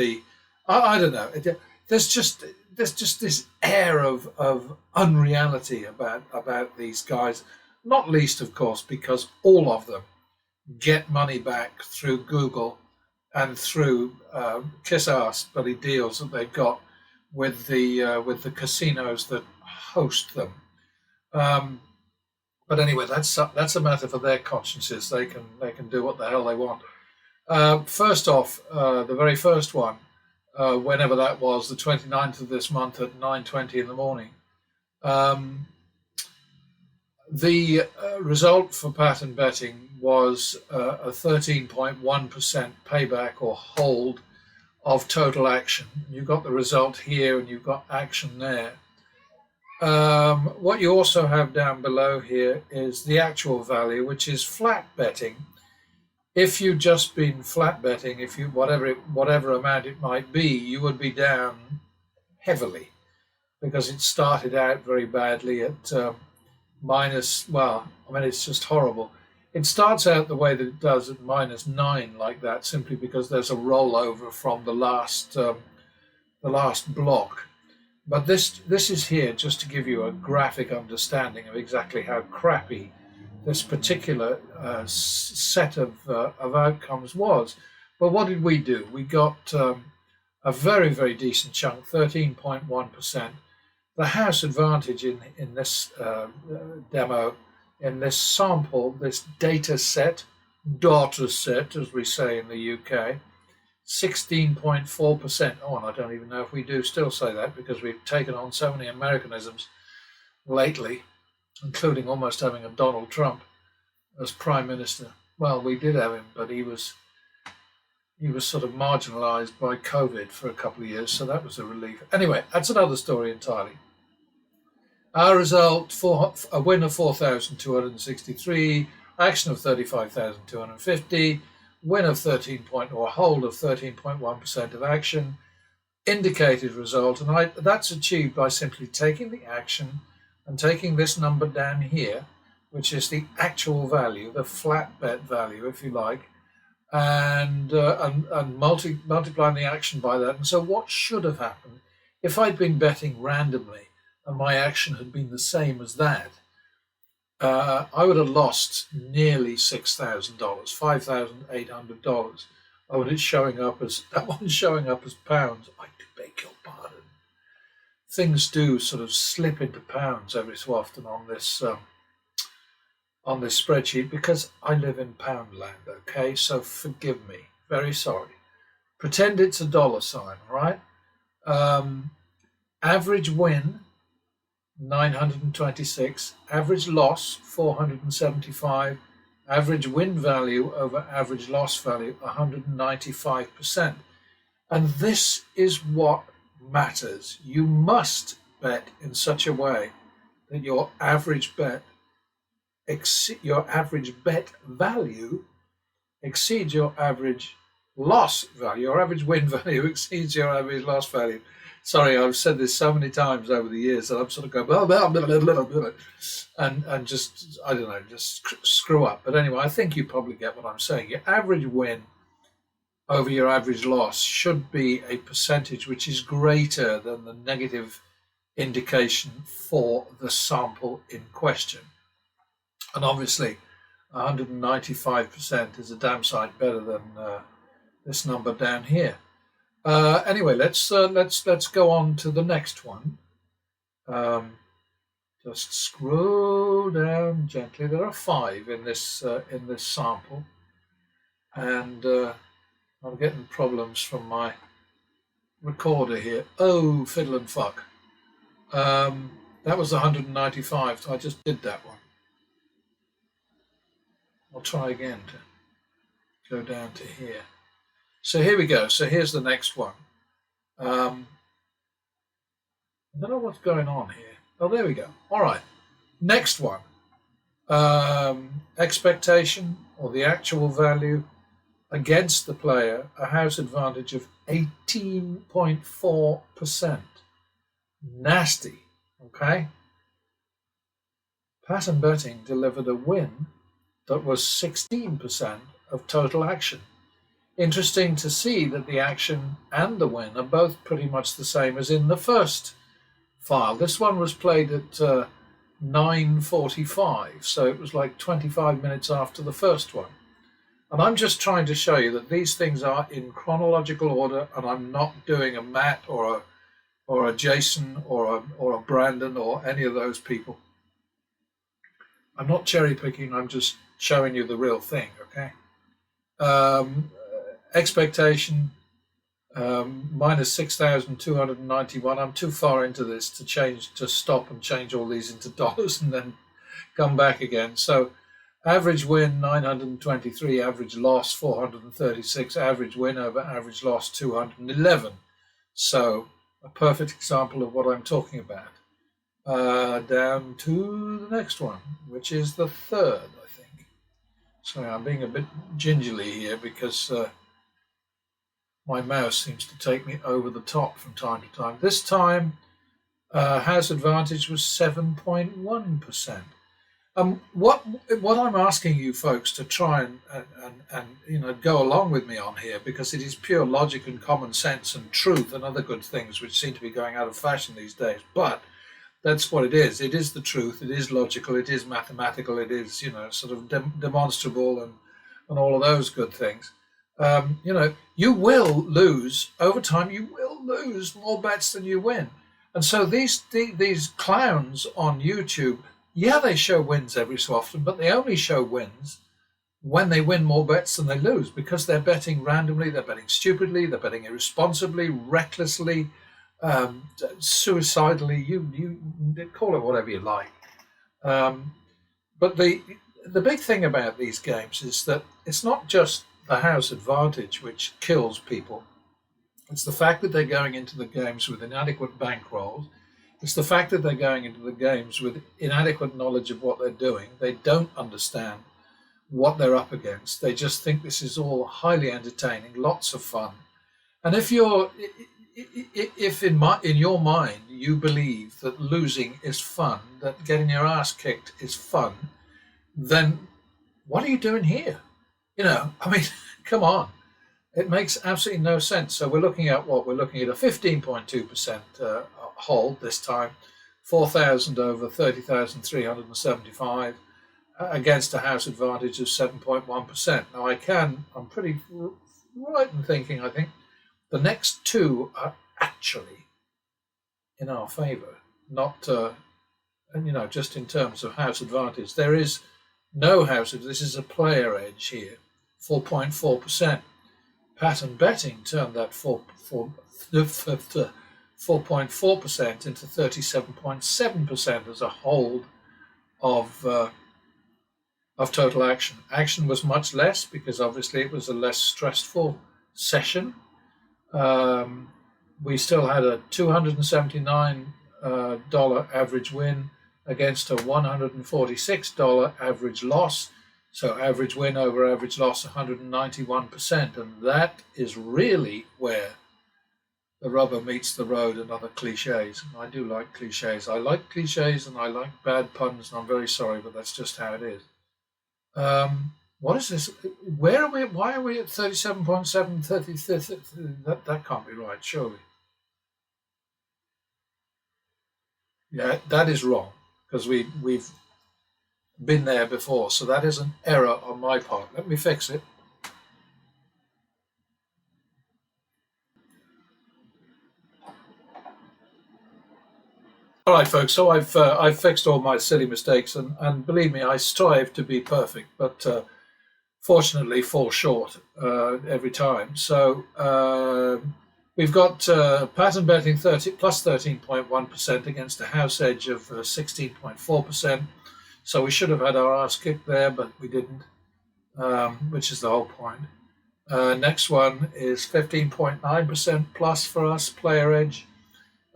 I don't know. There's just this air of unreality about these guys. Not least, of course, because all of them get money back through Google and through kiss ass bloody deals that they've got with the casinos that host them. But anyway, that's a matter for their consciences. They can do what the hell they want. First off, the very first one, whenever that was, the 29th of this month at 9:20 in the morning. The result for pattern betting was a 13.1% payback or hold of total action. You've got the result here and you've got action there. What you also have down below here is the actual value, which is flat betting. If you'd just been flat betting, if you whatever amount it might be, you would be down heavily, because it started out very badly at minus. Well, I mean, it's just horrible. It starts out the way that it does at -9, like that, simply because there's a rollover from the last block. But this is here just to give you a graphic understanding of exactly how crappy this particular set of outcomes was. But what did we do? We got a very, very decent chunk, 13.1%. The house advantage in this demo, in this sample, this data set, data set, as we say in the UK, 16.4%. Oh, and I don't even know if we do still say that, because we've taken on so many Americanisms lately, including almost having a Donald Trump as Prime Minister. Well, we did have him, but he was sort of marginalised by COVID for a couple of years, so that was a relief. Anyway, that's another story entirely. Our result, for a win of 4,263, action of 35,250, win of 13 or hold of 13.1% of action, indicated result, and that's achieved by simply taking the action and taking this number down here, which is the actual value, the flat bet value, if you like, and multiplying the action by that. And so what should have happened if I'd been betting randomly and my action had been the same as that? I would have lost nearly $6,000, $5,800. That one's showing up as pounds. I do beg your pardon. Things do sort of slip into pounds every so often on this spreadsheet, because I live in pound land. Okay, so forgive me. Very sorry. Pretend it's a dollar sign, right? Average win, 926, average loss 475, average win value over average loss value 195%. And this is what matters. You must bet in such a way that your average bet value exceeds your average loss value. Your average win value exceeds your average loss value. Sorry, I've said this so many times over the years that I'm sort of going blah, blah, blah, blah, blah, blah, and just, I don't know, just screw up. But anyway, I think you probably get what I'm saying. Your average win over your average loss should be a percentage which is greater than the negative indication for the sample in question. And obviously, 195% is a damn sight better than this number down here. Anyway, let's go on to the next one. Um, just scroll down gently. There are 5 in this sample, and I'm getting problems from my recorder here. Oh, fiddle and fuck. That was 195, so I just did that one. I'll try again to go down to here. So here we go. So here's the next one. I don't know what's going on here. Oh, there we go. All right. Next one. Expectation, or the actual value against the player, a house advantage of 18.4%. Nasty. Okay. Pattern betting delivered a win that was 16% of total action. Interesting to see that the action and the win are both pretty much the same as in the first file. This one was played at 9:45, so it was like 25 minutes after the first one. And I'm just trying to show you that these things are in chronological order, and I'm not doing a Matt or a Jason or a Brandon or any of those people. I'm not cherry picking. I'm just showing you the real thing. Okay. Expectation minus 6,291. I'm too far into this to stop and change all these into dollars and then come back again. So average win 923, average loss 436, average win over average loss 211. So a perfect example of what I'm talking about. Down to the next one, which is the third, I think. Sorry, I'm being a bit gingerly here because my mouse seems to take me over the top from time to time. This time, house advantage was 7.1%. What I'm asking you folks to try and go along with me on here, because it is pure logic and common sense and truth and other good things which seem to be going out of fashion these days, but that's what it is. It is the truth. It is logical. It is mathematical. It is, sort of demonstrable and all of those good things. You will lose over time. You will lose more bets than you win. And so these clowns on YouTube, yeah, they show wins every so often, but they only show wins when they win more bets than they lose, because they're betting randomly, they're betting stupidly, they're betting irresponsibly, recklessly, suicidally. You call it whatever you like. But the big thing about these games is that it's not just the house advantage which kills people. It's the fact that they're going into the games with inadequate bankrolls. It's the fact that they're going into the games with inadequate knowledge of what they're doing. They don't understand what they're up against. They just think this is all highly entertaining, lots of fun. And if in your mind you believe that losing is fun, that getting your ass kicked is fun, then what are you doing here? Come on. It makes absolutely no sense. So we're looking at what? We're looking at a 15.2% hold this time, 4,000 over 30,375 against a house advantage of 7.1%. Now I'm pretty right in thinking, I think, the next two are actually in our favour, not, just in terms of house advantage. There is no house. This is a player edge here, 4.4%. Pattern betting turned that 4.4% into 37.7% as a hold of total action. Action was much less because obviously it was a less stressful session. We still had a $279 average win against a $146 average loss. So average win over average loss, 191%. And that is really where the rubber meets the road and other cliches. And I do like cliches. I like cliches and I like bad puns, and I'm very sorry, but that's just how it is. What is this? Where are we? Why are we at 37.7, 30? That can't be right, surely. Yeah, that is wrong, because we've been there before. So that is an error on my part. Let me fix it. All right, folks. So I've fixed all my silly mistakes, and believe me, I strive to be perfect, but fortunately fall short every time. So we've got pattern betting 13.1% against a house edge of 16.4%. So we should have had our ass kicked there, but we didn't, which is the whole point. Next one is 15.9% plus for us, player edge,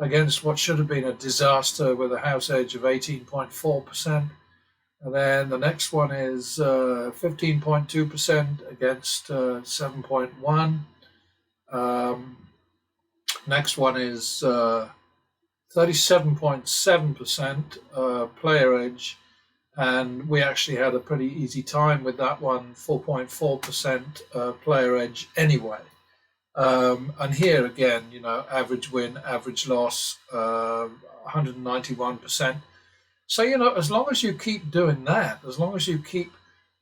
against what should have been a disaster with a house edge of 18.4%. And then the next one is 15.2% against 7.1. Next one is 37.7% player edge, and we actually had a pretty easy time with that one, 4.4% player edge anyway. And here again, average win, average loss, 191%. So, as long as you keep doing that, as long as you keep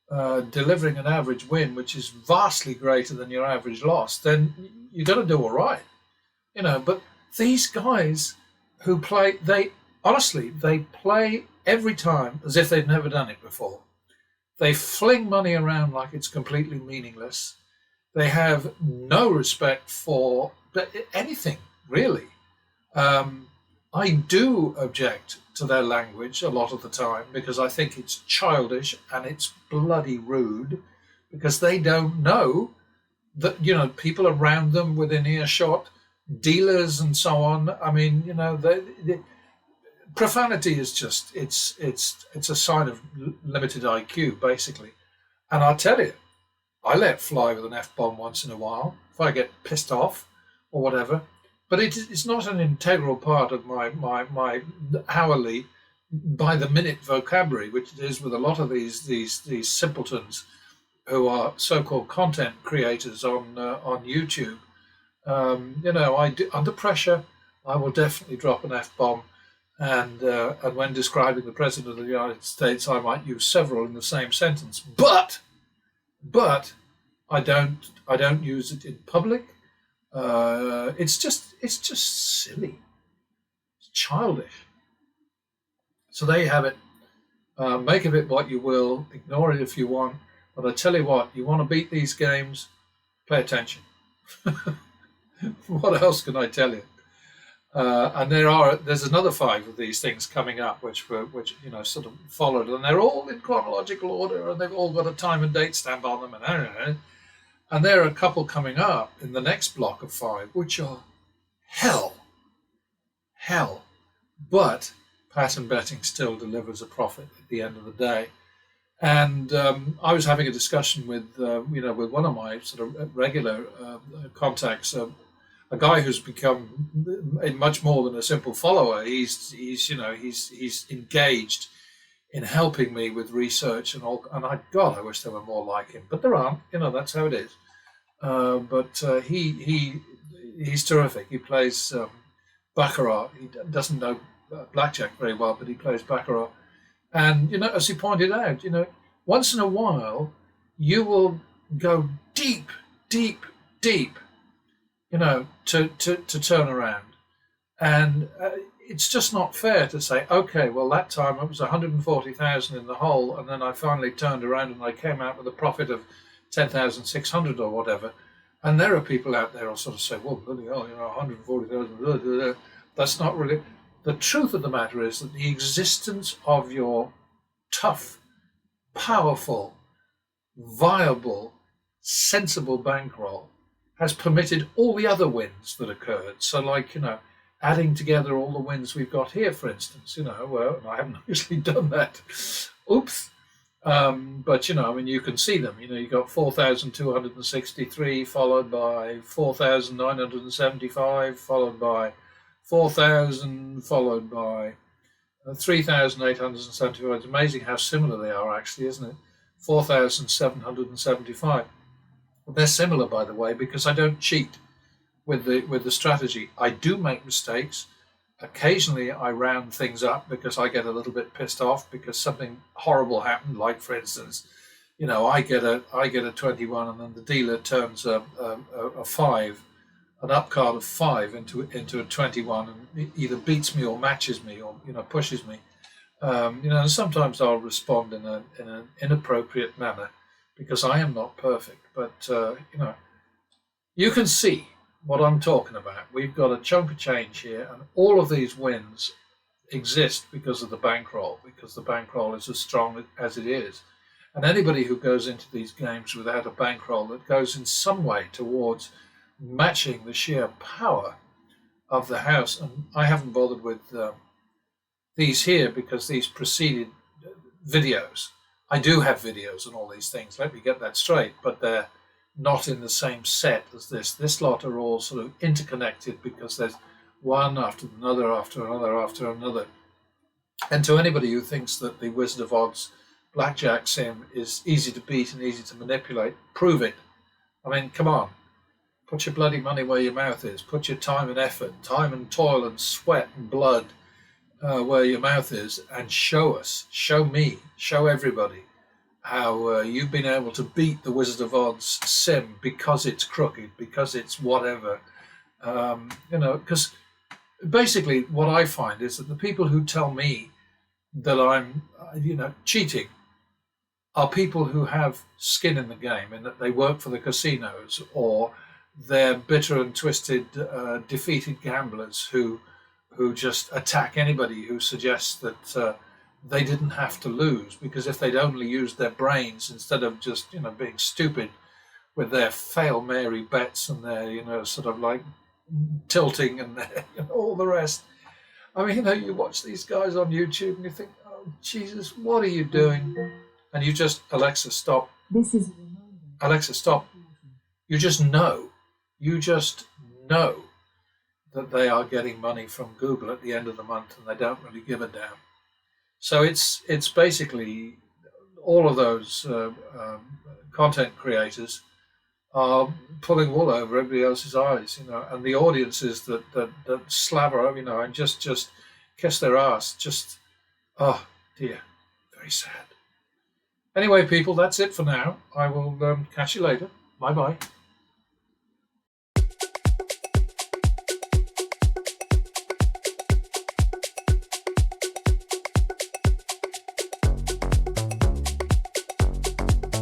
delivering an average win, which is vastly greater than your average loss, then you're going to do all right. But these guys who play, they play every time as if they've never done it before. They fling money around like it's completely meaningless. They have no respect for anything, really. I do object to their language a lot of the time because I think it's childish and it's bloody rude, because they don't know that, people around them within earshot, dealers and so on. I mean, profanity is just, it's a sign of limited IQ, basically. And I'll tell you, I let fly with an F-bomb once in a while if I get pissed off or whatever. But it's not an integral part of my hourly, by the minute vocabulary, which it is with a lot of these simpletons who are so-called content creators on YouTube. I do, under pressure, I will definitely drop an F-bomb, and when describing the President of the United States, I might use several in the same sentence. But I don't use it in public. It's just silly. It's childish. So there you have it. Make of it what you will. Ignore it if you want. But I tell you what, you want to beat these games, pay attention. What else can I tell you? And there's another 5 of these things coming up, which sort of followed, and they're all in chronological order, and they've all got a time and date stamp on them, and I don't know. And there are a couple coming up in the next block of 5, which are hell. But pattern betting still delivers a profit at the end of the day. And I was having a discussion with one of my sort of regular contacts, a guy who's become much more than a simple follower. He's engaged in helping me with research and all. And I wish there were more like him, but there aren't. That's how it is. But he's terrific. He plays baccarat. He doesn't know blackjack very well, but he plays baccarat. And as he pointed out, once in a while you will go deep, to turn around, and it's just not fair to say, okay, well, that time it was 140,000 in the hole, and then I finally turned around and I came out with a profit of 10,600 or whatever. And there are people out there who sort of say, well, bloody hell, 140,000. That's not really. The truth of the matter is that the existence of your tough, powerful, viable, sensible bankroll has permitted all the other wins that occurred. So, adding together all the wins we've got here, for instance, well, I haven't actually done that. Oops. But, you can see them. You got 4,263, followed by 4,975, followed by 4,000, followed by 3,875. It's amazing how similar they are, actually, isn't it? 4,775. They're similar, by the way, because I don't cheat with the strategy. I do make mistakes. Occasionally, I round things up because I get a little bit pissed off because something horrible happened. Like, for instance, I get a 21, and then the dealer turns a 5, an up card of 5 into a 21 and either beats me or matches me or pushes me. And sometimes I'll respond in an inappropriate manner because I am not perfect. But you can see what I'm talking about. We've got a chunk of change here, and all of these wins exist because of the bankroll, because the bankroll is as strong as it is. And anybody who goes into these games without a bankroll that goes in some way towards matching the sheer power of the house, and I haven't bothered with these here because these preceded videos. I do have videos and all these things, let me get that straight, but they're not in the same set as this. This lot are all sort of interconnected because there's one after another, after another, after another. And to anybody who thinks that the Wizard of Oz Blackjack sim is easy to beat and easy to manipulate, prove it. I mean, come on. Put your bloody money where your mouth is. Put your time and effort, time and toil and sweat and blood where your mouth is, and show us, show me, show everybody how you've been able to beat the Wizard of Oz sim because it's crooked, because it's whatever. Because basically what I find is that the people who tell me that I'm, cheating are people who have skin in the game in that they work for the casinos, or they're bitter and twisted, defeated gamblers who just attack anybody who suggests that they didn't have to lose, because if they'd only used their brains instead of just being stupid with their fail Mary bets and their sort of like tilting and all the rest. I mean, you watch these guys on YouTube and you think, oh Jesus, what are you doing? And you just, Alexa, stop. This is Alexa, stop. You just know that they are getting money from Google at the end of the month and they don't really give a damn. So it's basically all of those content creators are pulling wool over everybody else's eyes, and the audiences that slaver, and just kiss their ass. Oh dear, very sad. Anyway, people, that's it for now. I will catch you later. Bye bye.